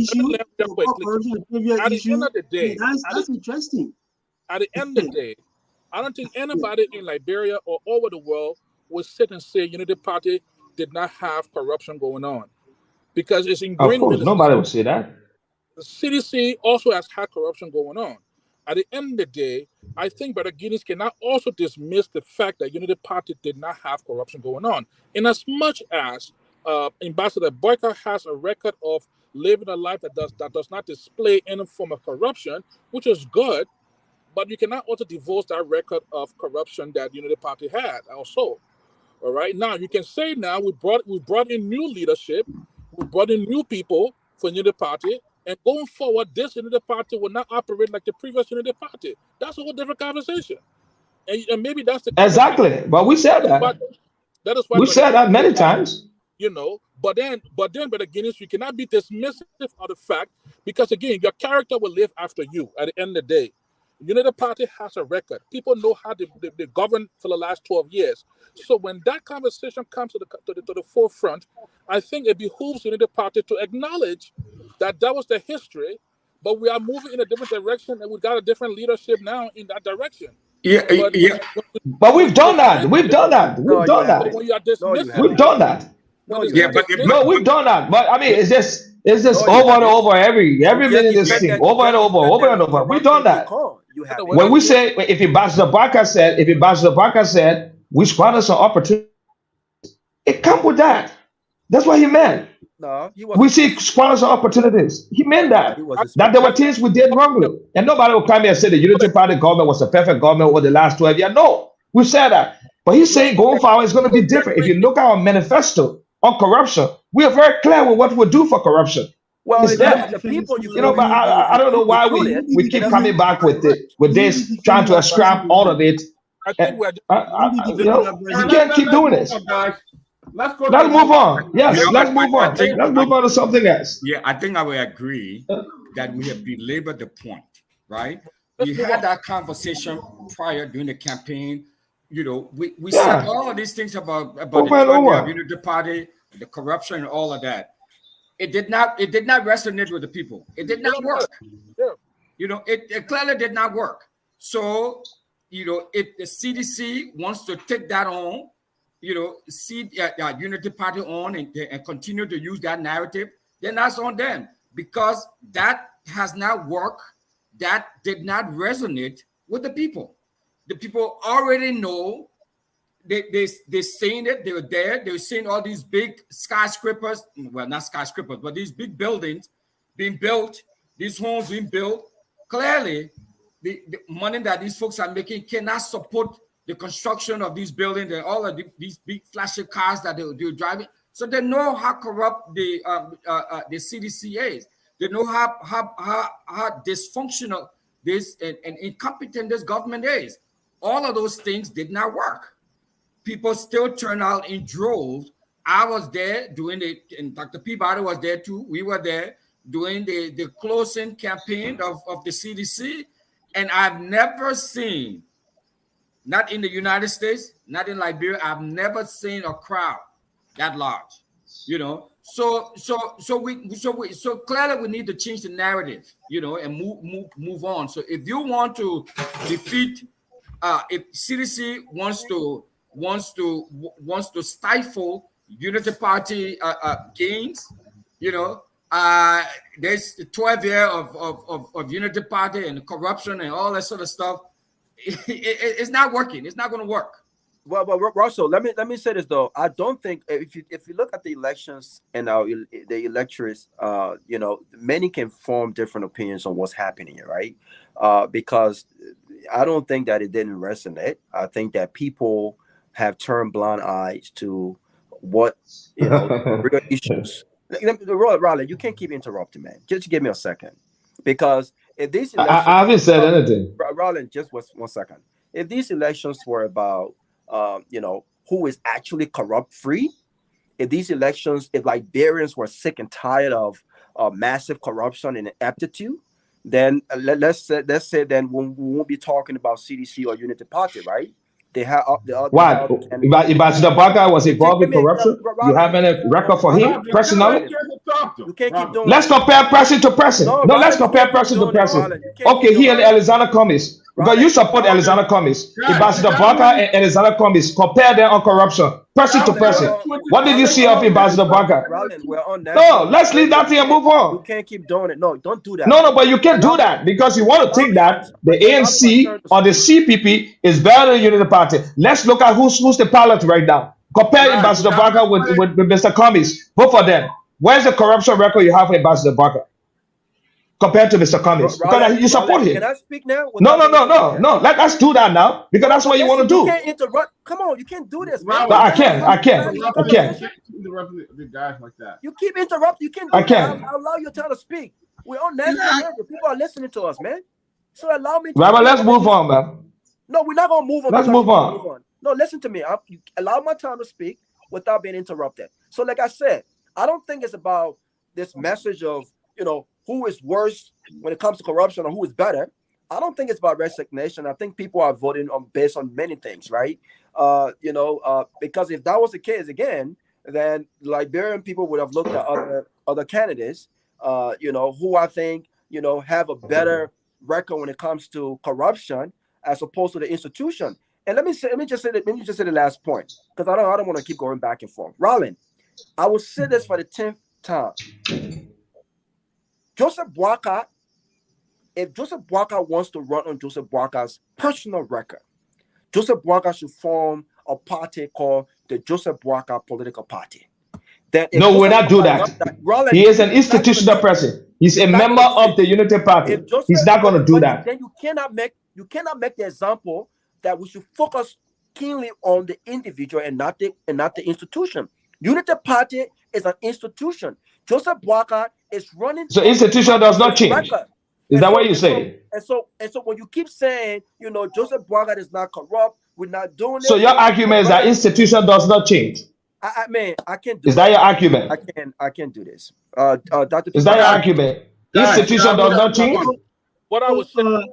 the end of the day, that's interesting. At the end of the day, I don't think anybody in Liberia or over the world would sit and say the party did not have corruption going on, because it's ingrained. Of course, nobody would say that. The CDC also has had corruption going on. At the end of the day, I think Brother Guinness cannot also dismiss the fact that the party did not have corruption going on. In as much as Ambassador Boyka has a record of living a life that does not display any form of corruption, which is good, but you cannot also divulge that record of corruption that the party had also. All right. Now you can say we brought in new leadership, we brought in new people for the party, And going forward, this unity party will not operate like the previous unity party. That's a whole different conversation. And maybe that's the conversation. Exactly. But we said that. That is why We said that many times. you know. But Brother Guinness, you cannot be dismissive of the fact, because again, your character will live after you at the end of the day. Unity Party has a record. People know how they govern for the last 12 years. So when that conversation comes to the forefront, I think it behooves Unity Party to acknowledge that was the history, but we are moving in a different direction, and we've got a different leadership now in that direction. Yeah, But, yeah. But we've done that. We've done that. We've done that. When you are dismissing, We've done that. No, we've done that. But I mean, it's just over and over every minute this thing, over and over. We've done that. When we say, if Ambassador Barker said we squandered some opportunity, it come with that. That's what he meant. No, we see squandered some opportunities. He meant that. That there were things we did wrongly. And nobody will come here and say the Unity Party government was a perfect government over the last 12 years. No, we said that. But he's saying going forward is going to be different. If you look at our manifesto on corruption, we are very clear with what we do for corruption. Well, it's the people but I don't know why we keep coming back with this, trying to ascribe all of it. I think you can't keep doing this. Let's move on. Yes, let's move on. Let's move on to something else. Yeah, I think I would agree that we have belabored the point, right? We had that conversation prior during the campaign. You know, we said all of these things about the Unity Party, the corruption, and all of that. It did not resonate with the people. It did not work. You know, it clearly did not work. So, you know, if the CDC wants to take that on, you know, see Unity Party on and continue to use that narrative, then that's on them, because that has not worked. That did not resonate with the people. The people already know. They're saying it. They were there. They were seeing all these big skyscrapers. Well, not skyscrapers, but these big buildings being built, these homes being built. Clearly, the money that these folks are making cannot support the construction of these buildings and all of these big flashy cars that they're driving. So they know how corrupt the CDC is. They know how dysfunctional this and incompetent this government is. All of those things did not work. People still turn out in droves. I was there doing and Dr. Peabody was there too. We were there doing the closing campaign of the CDC. And I've never seen, not in the United States, not in Liberia, I've never seen a crowd that large, you know. So clearly we need to change the narrative, you know, and move on. So if you want to defeat, if CDC wants to stifle Unity Party gains, you know, there's the 12 years of Unity Party and corruption and all that sort of stuff. It's not working. It's not going to work. Well, Russell, let me say this though. I don't think if you look at the elections and the electorates, you know, many can form different opinions on what's happening here, right? Because I don't think that it didn't resonate. I think that people have turned blind eyes to what, you know, real issues. Riley, you can't keep interrupting, man. Just give me a second, because if these elections, I haven't said anything. Riley, just 1 second. If these elections were about you know, who is actually corrupt free, if these elections, if Liberians were sick and tired of massive corruption and ineptitude, then let's say then we won't be talking about CDC or Unity Party, right? They have what? Ambassador Barker was involved in corruption? You have any record for him personally? You can't keep doing. Let's compare person to person. No, let's compare person to person. Okay, he and Alexander Cummings. Because you support Alexander Cummings. Ambassador Barker and Alexander Cummings. Compare them on corruption. Person to person. What did you see of Ambassador Barker? No, let's leave that thing and move on. You can't keep doing it. No, don't do that. No, but you can't do that because you want to think that the ANC or the CPP is better than Unity Party. Let's look at who's the pilot right now. Compare Ambassador Barker with Mr. Cummings. Both of them. Where's the corruption record you have for Ambassador Barker compared to Mr. Cummings? Because you support him. Can I speak now? No. Let us do that now because that's what you want to do. You can't interrupt. Come on, you can't do this. No, I can. The guys like that. You keep interrupting. You can't do I can. I'll allow you to speak. We're on national radio. People are listening to us, man. So allow me to Robert, let's move on, man. No, we're not gonna move on. Let's move on. No, listen to me. You allow my time to speak without being interrupted. So, like I said, I don't think it's about this message of, you know, who is worse when it comes to corruption or who is better. I don't think it's about resignation. I think people are voting based on many things, right? Because if that was the case again, then Liberian people would have looked at other candidates, who I think, have a better record when it comes to corruption as opposed to the institution. And let me just say the last point, because I don't want to keep going back and forth. Roland, I will say this for the 10th time. Joseph Boakai, if Joseph Boakai wants to run on Joseph Boakai's personal record, Joseph Boakai should form a party called the Joseph Boakai Political Party. No, we'll not do that. Roland, he is an institutional person. He's a member of the Unity Party. He's not going to do that. Then you cannot make the example that we should focus keenly on the individual and not the institution. Unity Party is an institution. Joseph Boakai is running. So institution does not change. Record. Is that what you say? And so when you keep saying, Joseph Boakai is not corrupt, we're not doing it. So your argument is that institution does not change. I can't do. Is that your argument? I can't do this. Dr. Is that your argument? Institution does not change. What I was saying.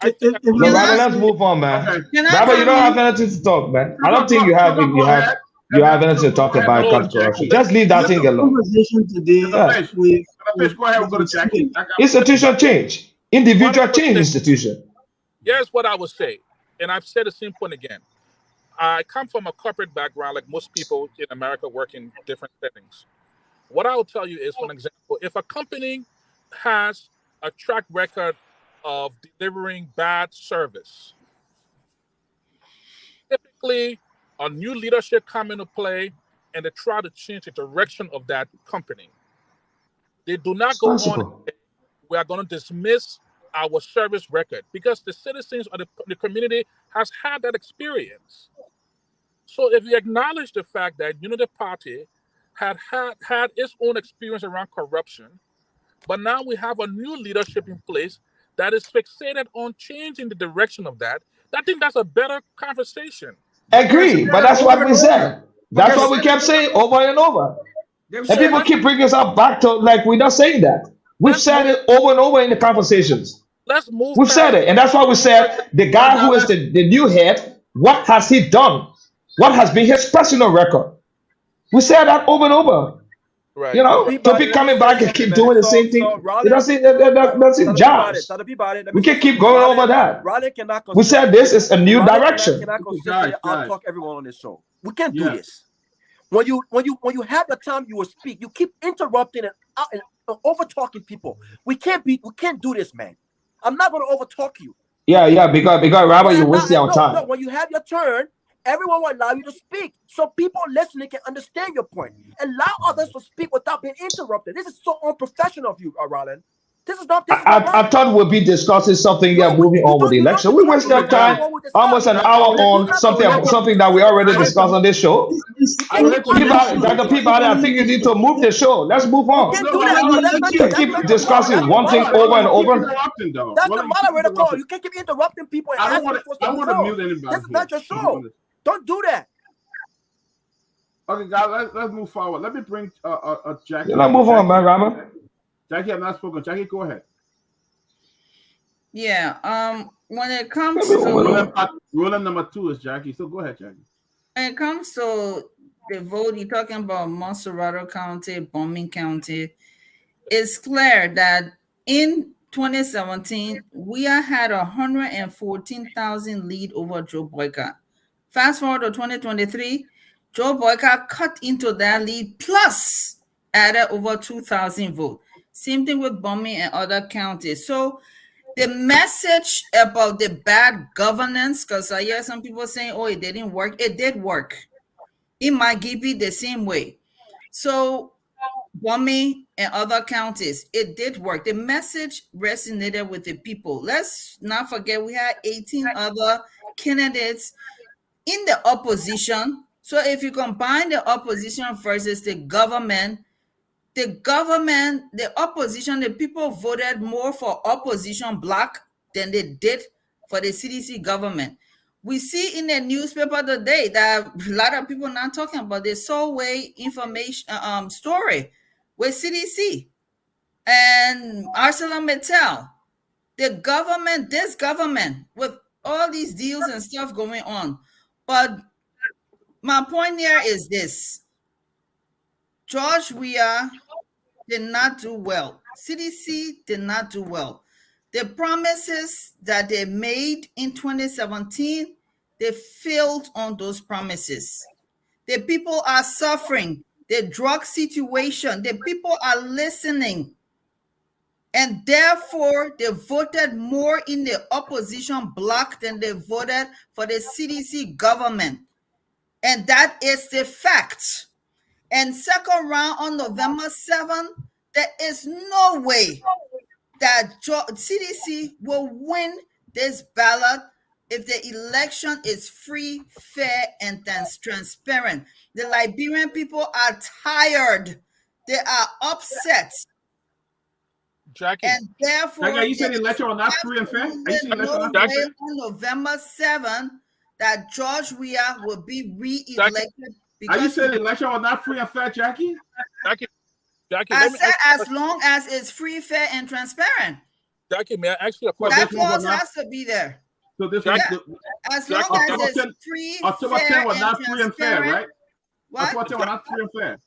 Let's move on, man. Robert, you don't have anything to talk, man. I don't think you have anything to talk about corruption. Just leave that thing alone. Conversation today with go ahead and go to Jackie. Institution change. Individual change institution. Here's what I would say, and I've said the same point again. I come from a corporate background, like most people in America work in different settings. What I will tell you is, for example, if a company has a track record of delivering bad service, typically a new leadership come into play and they try to change the direction of that company. They do not go on and say, we are going to dismiss our service record, because the citizens of the community has had that experience. So if you acknowledge the fact that Unity Party had its own experience around corruption, but now we have a new leadership in place that is fixated on changing the direction of that, I think that's a better conversation. Agree, but that's what we said. That's what we kept saying over and over. And people keep bringing us up back to like we're not saying that. We've said it over and over in the conversations. Let's move. We've said it, and that's why we said the guy who is the new head, what has he done? What has been his personal record? We said that over and over. Right. To be coming back and keep doing the same thing. That's it, jobs. We can keep going over that. We said this is a new direction. I'll talk everyone on this show. We can't do this. When you have the time, you will speak. You keep interrupting and over talking people. We can't do this, man. I'm not going to over talk you. Yeah, because Robert, you're wasting our time. No, when you have your turn, everyone will allow you to speak, so people listening can understand your point. Allow others to speak without being interrupted. This is so unprofessional of you, Roland. This is not. I thought we'd be discussing something moving on with the election. We wasted our time, almost an hour on something that we already discussed on this show. Dr. Peabody, I think you need to move the show. Let's move on. You keep discussing one thing over and over. That's the moderator call. You can't keep interrupting people. I don't want to mute anybody. This is not your show. Don't do that. Okay, guys, let's move forward. Let me bring Jackie. Let's move on, man, Rama. Jackie, I'm not spoken. Jackie, go ahead. Yeah. When it comes to ruling number 2 is Jackie. So go ahead, Jackie. When it comes to the vote, you're talking about Montserrat County, Bombing County. It's clear that in 2017, we had 114,000 lead over Joe Boakai. Fast forward to 2023, Joe Boakai cut into that lead plus added over 2,000 votes. Same thing with Bombing and other counties. So the message about the bad governance, because I hear some people saying, oh, it didn't work. It did work. In Maghibie, the same way. So Bombing and other counties, it did work. The message resonated with the people. Let's not forget we had 18 other candidates in the opposition. So if you combine the opposition versus the government, the government, the opposition, the people voted more for opposition bloc than they did for the CDC government. We see in the newspaper today that a lot of people not talking about the Solway information story with CDC and ArcelorMittal. The government, this government, with all these deals and stuff going on. But my point here is this. George Weah did not do well. CDC did not do well. The promises that they made in 2017, they failed on those promises. The people are suffering. The drug situation, the people are listening. And therefore, they voted more in the opposition bloc than they voted for the CDC government. And that is the fact. And second round on November 7th, there is no way that CDC will win this ballot if the election is free, fair, and transparent. The Liberian people are tired. They are upset. Jackie. And therefore, Jackie, are you saying the election was not free and fair? Are you saying the election was no not way free and fair? on November 7th that George Weah will be re-elected. Are you saying the election was not free and fair, Jackie? Jackie, I said as long as it's free, fair, and transparent. Jackie, may I ask you a question? That clause has to be there. So this Yeah. As long as it's free, October 10 fair, was not and free and fair, transparent. right? What? October 10 was not free and fair.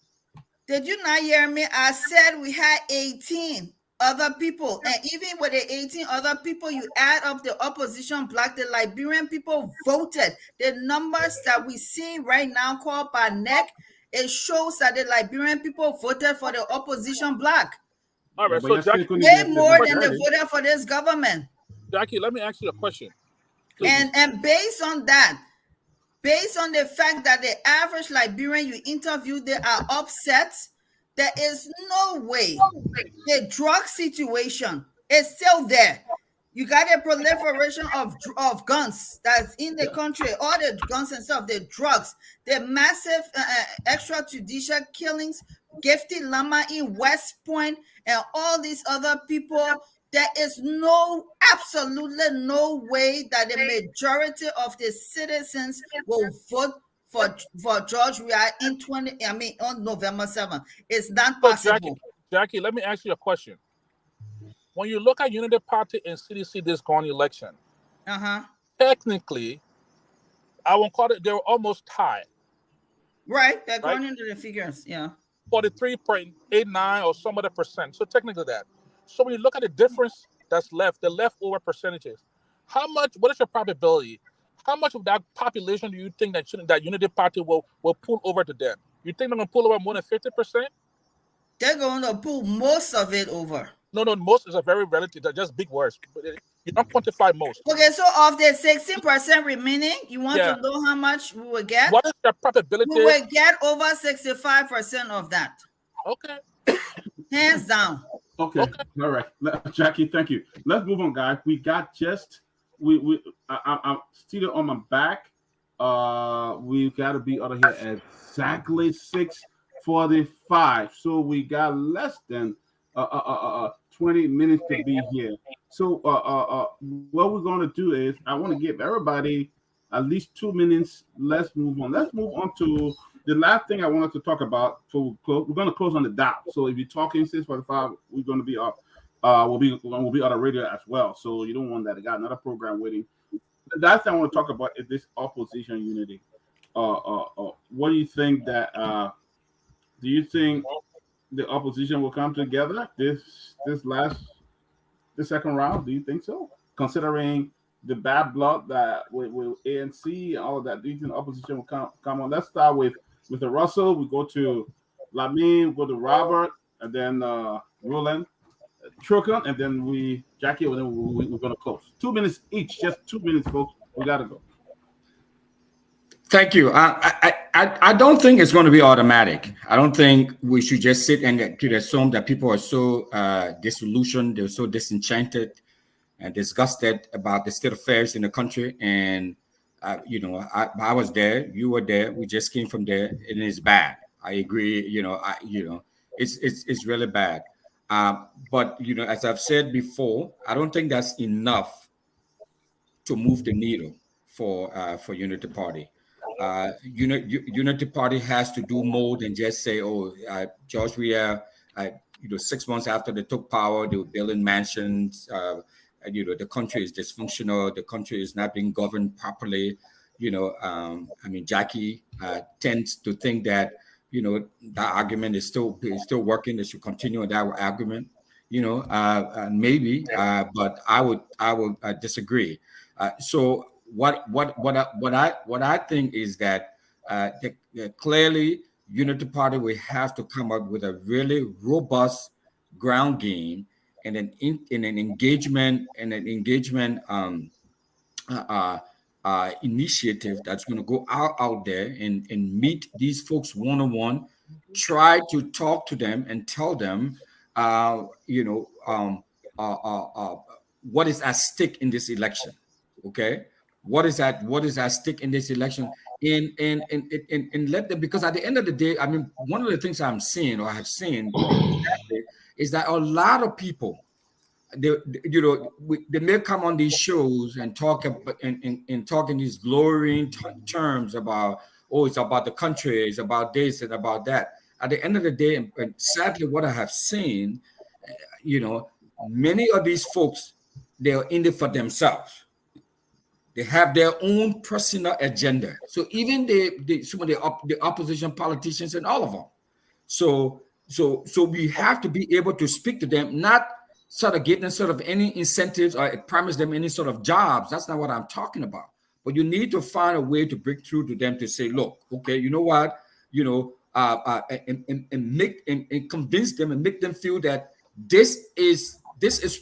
Did you not hear me? I said we had 18 other people, and even with the 18 other people, you add up the opposition bloc, the Liberian people voted. The numbers that we see right now called by NEC, it shows that the Liberian people voted for the opposition bloc. All right, so Jackie, way more than they voted for this government. Jackie, let me ask you a question. And based on that, based on the fact that the average Liberian you interviewed, they are upset, there is no way the drug situation is still there. You got a proliferation of guns that's in the country, all the guns and stuff, the drugs, the massive extrajudicial killings, Gifty Lama in West Point, and all these other people. There is absolutely no way that the majority of the citizens will vote for George Weah on November 7th. It's not possible. Jackie, let me ask you a question. When you look at Unity Party and CDC this current election, technically, I won't call it, they were almost tied. Right, they're going into the figures, yeah. 43.89 or some other percent. So technically that. So when you look at the difference that's left, the leftover percentages, what is your probability? How much of that population do you think that Unity Party will pull over to them? You think they're going to pull over more than 50%? They're going to pull most of it over. No, most is a very relative. They're just big words. You don't quantify most. Okay, so of the 16% remaining, you want to know how much we will get? What is the probability? We will get over 65% of that. Okay. Hands down. Okay. All right. Jackie, thank you. Let's move on, guys. We got I'm still on my back. We've got to be out of here at exactly 6:45. So we got less than 20 minutes to be here. So what we're going to do is I want to give everybody at least 2 minutes. Let's move on. Let's move on to the last thing I wanted to talk about. We're going to close on the dot. So if you're talking 6:45, we're going to be up. We'll be on the radio as well. So you don't want that. I got another program waiting. The last thing I want to talk about is this opposition unity. What do you think that? Do you think the opposition will come together this second round? Do you think so? Considering the bad blood that with ANC and all of that, do you think the opposition will come on? Let's start with the Russell. We go to Lamin, go to Robert, and then Roland, Trokan, and then Jackie, and then we're going to close. 2 minutes each, just 2 minutes, folks. We got to go. Thank you. I don't think it's going to be automatic. I don't think we should just sit and assume that people are so disillusioned, they're so disenchanted and disgusted about the state of affairs in the country. And I was there, you were there, we just came from there, and it's bad. I agree. it's really bad. But as I've said before, I don't think that's enough to move the needle for Unity Party. Unity Party has to do more than just say, "Oh, George Weah, 6 months after they took power, they were building mansions. The country is dysfunctional. The country is not being governed properly." Jackie tends to think that that argument is still working. They should continue on that argument. Maybe, but I would disagree. So what I think is that clearly Unity Party will have to come up with a really robust ground game and an engagement initiative that's going to go out there and meet these folks one-on-one, try to talk to them and tell them what is at stake in this election. Okay, what is at stake in this election, and let them, because at the end of the day, one of the things I'm seeing or have seen is that a lot of people, they may come on these shows and talk and talk in these glowing terms about, oh, it's about the country, it's about this and about that. At the end of the day, and sadly, what I have seen, many of these folks, they are in it for themselves. They have their own personal agenda. So even some of the opposition politicians and all of them. So we have to be able to speak to them, not sort of give them sort of any incentives or promise them any sort of jobs. That's not what I'm talking about. But you need to find a way to break through to them to say, look, okay, you know what, and convince them and make them feel that this is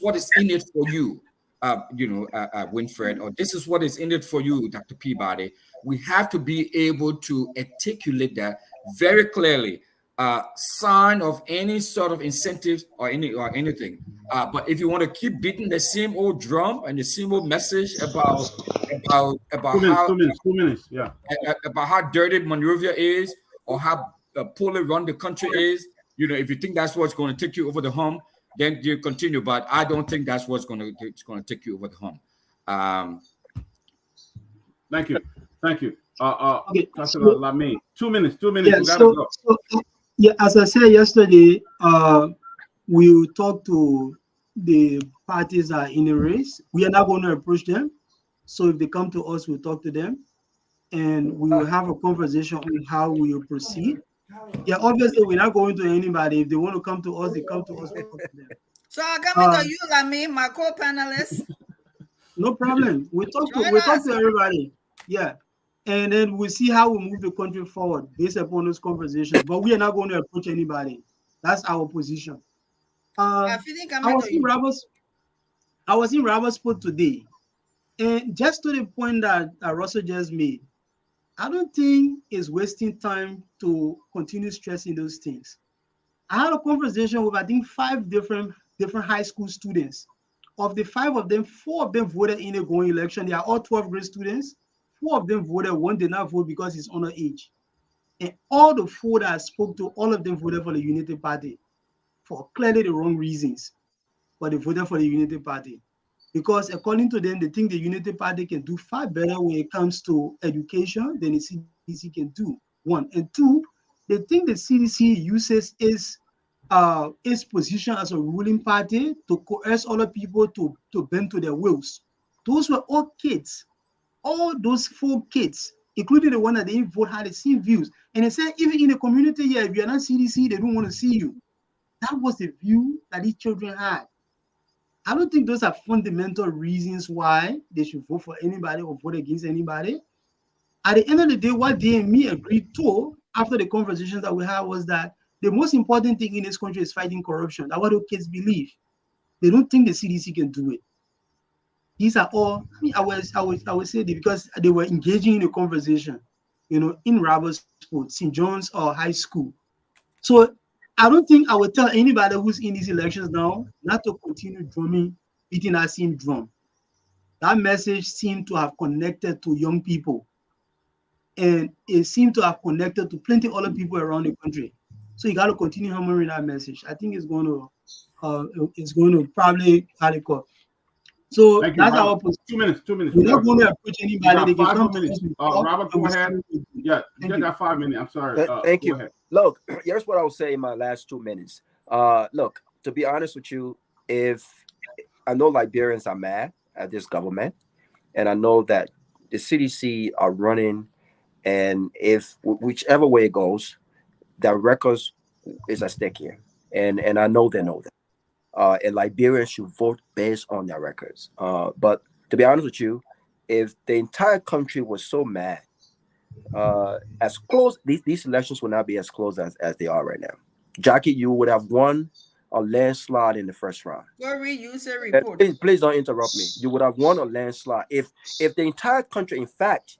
what is in it for you. Winfred, or this is what is in it for you, Dr. Peabody. We have to be able to articulate that very clearly, sign of any sort of incentives or anything. But if you want to keep beating the same old drum and the same old message about two minutes, yeah, about how dirty Monrovia is or how poorly run the country is, if you think that's what's going to take you over the hump, then you continue, but I don't think that's what's going to take you over the hump. Thank you. Okay, Dr. so, Lamé, 2 minutes. yeah, We gotta go. as I said yesterday, we will talk to the parties that are in the race. We are not going to approach them. So if they come to us, we'll talk to them, and we will have a conversation on how we will proceed. Yeah, obviously, we're not going to anybody. If they want to come to us, they come to us. We'll talk to them. So I'm coming to you, Lami, my co-panelist. No problem. We talk to everybody. Yeah. And then we'll see how we move the country forward based upon those conversations. But we are not going to approach anybody. That's our position. I was in Robertsport today. And just to the point that Russell just made, I don't think it's wasting time to continue stressing those things. I had a conversation with, I think, 5 different high school students. Of the 5 of them, 4 of them voted in a going election. They are all 12th grade students. 4 of them voted. 1 did not vote because he's underage. And all the 4 that I spoke to, all of them voted for the Unity Party for clearly the wrong reasons. But they voted for the Unity Party because, according to them, they think the Unity Party can do far better when it comes to education than the CDC can do. 1. And 2, they think the CDC uses its position as a ruling party to coerce other people to bend to their wills. Those were all kids. All those 4 kids, including the one that didn't vote, had the same views. And they said, even in the community here, if you're not CDC, they don't want to see you. That was the view that these children had. I don't think those are fundamental reasons why they should vote for anybody or vote against anybody. At the end of the day, what they and me agreed to after the conversations that we had was that the most important thing in this country is fighting corruption. That's what the kids believe. They don't think the CDC can do it. These are all, I would say that because they were engaging in a conversation, in Robertsport, St. John's or high school. So I don't think I would tell anybody who's in these elections now not to continue beating that same drum. That message seemed to have connected to young people. And it seemed to have connected to plenty of other people around the country. So you got to continue hammering that message. I think it's going to probably call. So Thank you, that's Robert. our position. 2 minutes. 2 minutes. We're not going to approach You anybody. got They can 5 come more to minutes. us with talk, Robert, and go we ahead. see. Yeah, Thank you you. got 5 minutes. I'm sorry. Thank Go you. ahead. Look, here's what I will say in my last 2 minutes. Look, to be honest with you, if I know Liberians are mad at this government, and I know that the CDC are running, and if whichever way it goes, their records is at stake here, and I know they know that. And Liberians should vote based on their records. But to be honest with you, if the entire country was so mad, as close these elections will not be as close as they are right now. Jackie, you would have won a landslide in the first round. Sorry, you say report. Please don't interrupt me. You would have won a landslide if the entire country, in fact,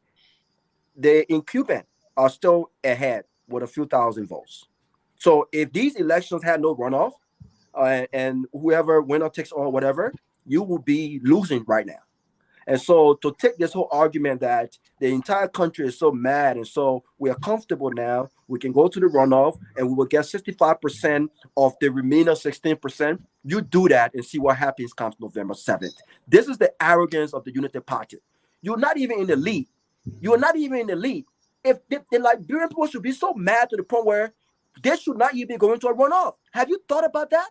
the incumbent are still ahead with a few thousand votes. So if these elections had no runoff, and whoever winner takes all, whatever, you will be losing right now. And so to take this whole argument that the entire country is so mad and so we are comfortable now, we can go to the runoff and we will get 65% of the remaining 16%. You do that and see what happens comes November 7th. This is the arrogance of the Unity Party. You're not even in the lead. You're not even in the lead. If the Liberian people should be so mad to the point where they should not even go into a runoff. Have you thought about that?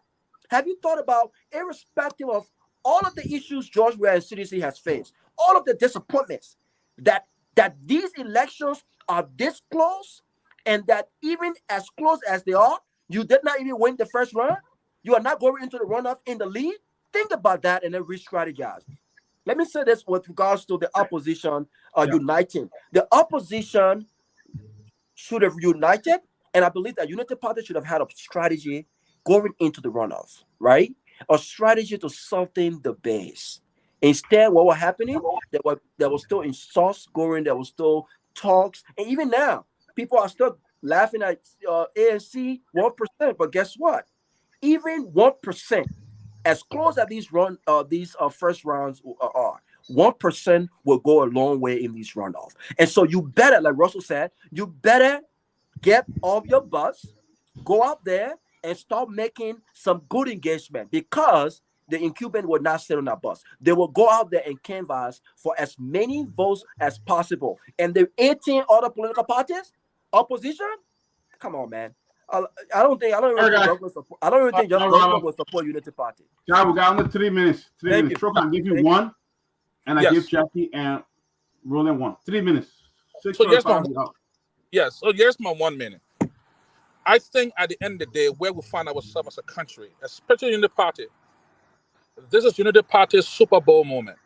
Have you thought about, irrespective of all of the issues George Weah and CDC has faced, all of the disappointments, that these elections are this close, and that even as close as they are, you did not even win the first round? You are not going into the runoff in the lead? Think about that and then re-strategize. Let me say this with regards to the opposition uniting. The opposition should have united, and I believe that Unity Party should have had a strategy going into the runoff, right? A strategy to soften the base. Instead, what was happening? There was still insults going, there was still talks, and even now, people are still laughing at ANC 1%. But guess what? Even 1%, as close as these first rounds are, 1% will go a long way in these runoffs. And so you better, like Russell said, you better get off your bus, go out there and start making some good engagement, because the incumbent will not sit on that bus. They will go out there and canvass for as many votes as possible. And the 18 other political parties, opposition, come on, man. I don't even think Just will support Unity Party. Yeah, we got only 3 minutes. 3 Thank minutes. you. I'll give you one, and I give Jackie and Roland 1. 3 minutes. So here's my 1 minute. I think at the end of the day, where we find ourselves as a country, especially Unity Party, this is Unity Party's Super Bowl moment.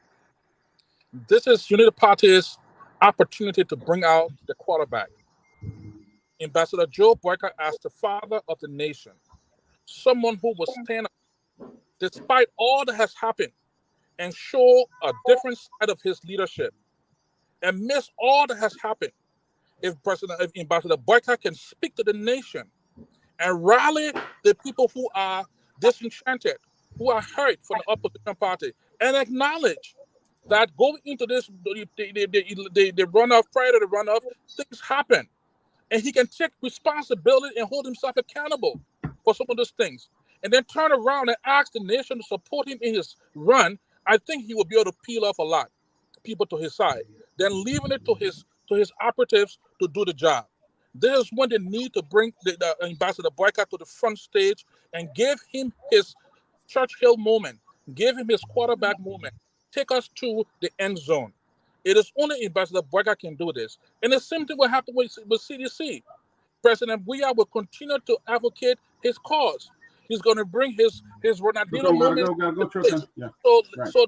This is Unity Party's opportunity to bring out the quarterback. Ambassador Joe Boyka as the father of the nation, someone who will stand up despite all that has happened and show a different side of his leadership. And miss all that has happened, if Ambassador Boyka can speak to the nation and rally the people who are disenchanted, who are hurt from the opposition party, and acknowledge that going into this, the runoff, prior to the runoff, things happen. And he can take responsibility and hold himself accountable for some of those things. And then turn around and ask the nation to support him in his run. I think he will be able to peel off a lot of people to his side. Then leaving it to his operatives to do the job. This is when they need to bring the Ambassador Boyka to the front stage and give him his Churchill moment, give him his quarterback moment, take us to the end zone. It is only Ambassador Boyka can do this. And the same thing will happen with CDC. President Weah will continue to advocate his cause. He's going to bring his Ronaldinho moment. So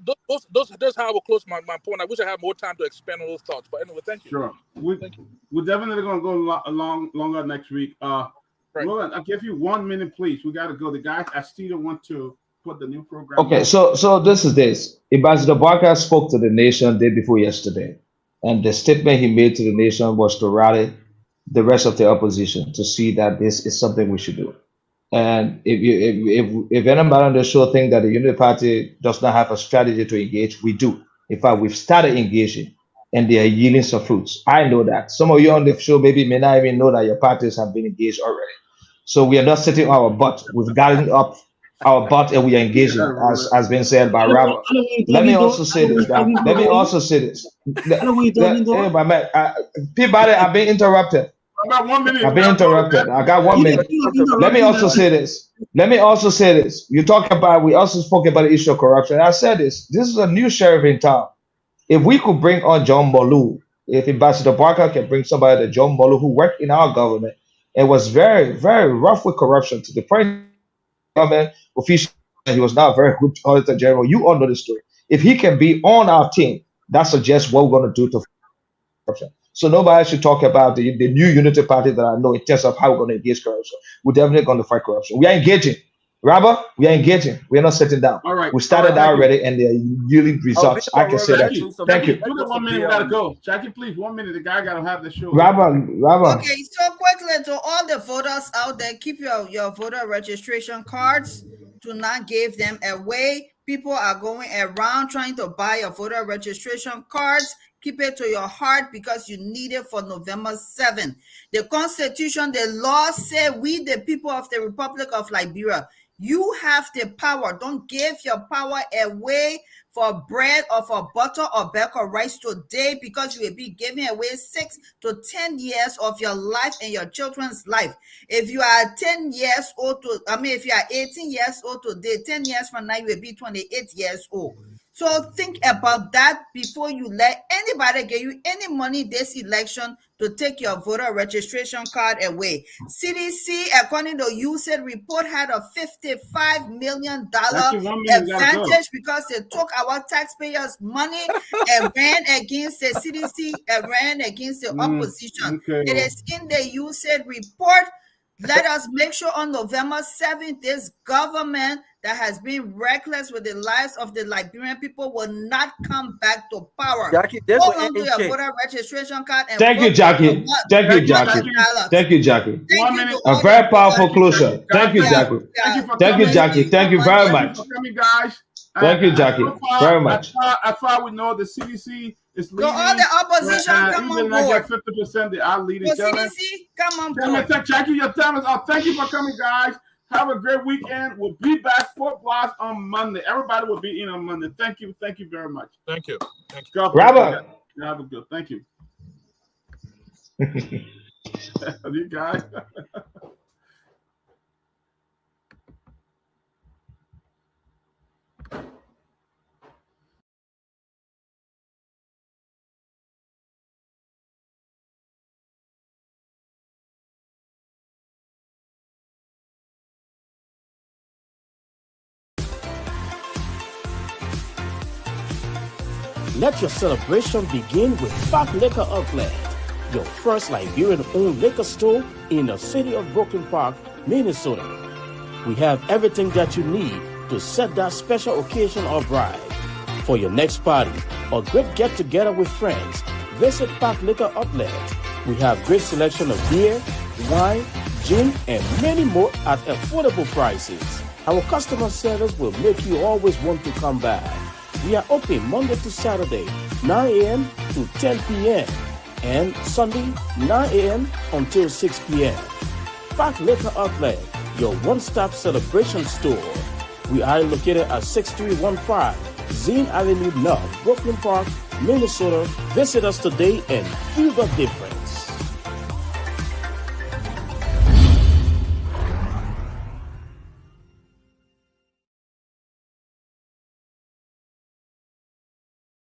that's how I will close my point. I wish I had more time to expand on those thoughts. But anyway, thank you. Sure. We're definitely going to go longer next week. Roland, I'll give you 1 minute, please. We got to go. The guys at Steve want to put the new program. Okay, so this is this. Ambassador Barker spoke to the nation day before yesterday, and the statement he made to the nation was to rally the rest of the opposition to see that this is something we should do. And if anybody on the show think that the Unity Party does not have a strategy to engage, we do. In fact, we've started engaging, and they are yielding some fruits. I know that. Some of you on the show maybe may not even know that your parties have been engaged already. So we are not sitting on our butt. We've gotten up our butt and we are engaging, as has been said by Robert. Let me also say this, guys. Let me also say this. Hey, my man, Peabody, I've been interrupted. About 1 minute. I've been interrupted. I got 1 minute. Let me also say this. You talk about, we also spoke about the issue of corruption. I said this. This is a new sheriff in town. If we could bring on John Molu, if Ambassador Barker can bring somebody like John Molu who worked in our government and was very, very rough with corruption to the point government official, he was not a very good auditor general. You all know the story. If he can be on our team, that suggests what we're going to do to corruption. So nobody should talk about the new unity party that I know in terms of how we're going to engage corruption. We're definitely going to fight corruption. We are engaging. Robert, we are engaging. We are not sitting down. All right. We started already and they're yielding results. I can say that. Thank you. You got 1 minute, we gotta go. Jackie, please, 1 minute. The guy gotta have the show. Robert. Okay, so quickly to all the voters out there, keep your voter registration cards. Do not give them away. People are going around trying to buy your voter registration cards. Keep it to your heart because you need it for November 7th. The Constitution, the law say we, the people of the Republic of Liberia, you have the power. Don't give your power away for bread or for butter or bag of rice today because you will be giving away 6 to 10 years of your life and your children's life. If you are 10 years old, if you are 18 years old today, 10 years from now, you will be 28 years old. So think about that before you let anybody give you any money this election to take your voter registration card away. CDC, according to USAID report, had a $55 million advantage because they took our taxpayers' money and ran against the CDC and ran against the opposition. Okay. It is in the USAID report. Let us make sure on November 7th, this government that has been reckless with the lives of the Liberian people will not come back to power. Jackie, hold on to your voter registration card. And Thank you, Jackie. Thank you, Jackie. Thank you, Jackie. A very powerful closure. Thank you, Jackie. Thank you, Jackie. Thank you very much. Thank you, Jackie. Very much. As far we know, the CDC is leading. So all the opposition, come on board. 50%, they are leading. CDC, come on board. Jackie, your time is up. Thank you for coming, guys. Have a great weekend. We'll be back 4 blocks on Monday. Everybody will be in on Monday. Thank you. Thank you very much. Thank you. Thank you. God Robert. Have a good. Thank you. You guys. Let your celebration begin with Park Liquor Outlet, your first Liberian-owned liquor store in the city of Brooklyn Park, Minnesota. We have everything that you need to set that special occasion or ride. For your next party or great get-together with friends, visit Park Liquor Outlet. We have great selection of beer, wine, gin, and many more at affordable prices. Our customer service will make you always want to come back. We are open Monday to Saturday, 9 a.m. to 10 p.m. and Sunday, 9 a.m. until 6 p.m. Park Liquor Outlet, your one-stop celebration store. We are located at 6315 Zine Avenue North, Brooklyn Park, Minnesota. Visit us today and feel the difference.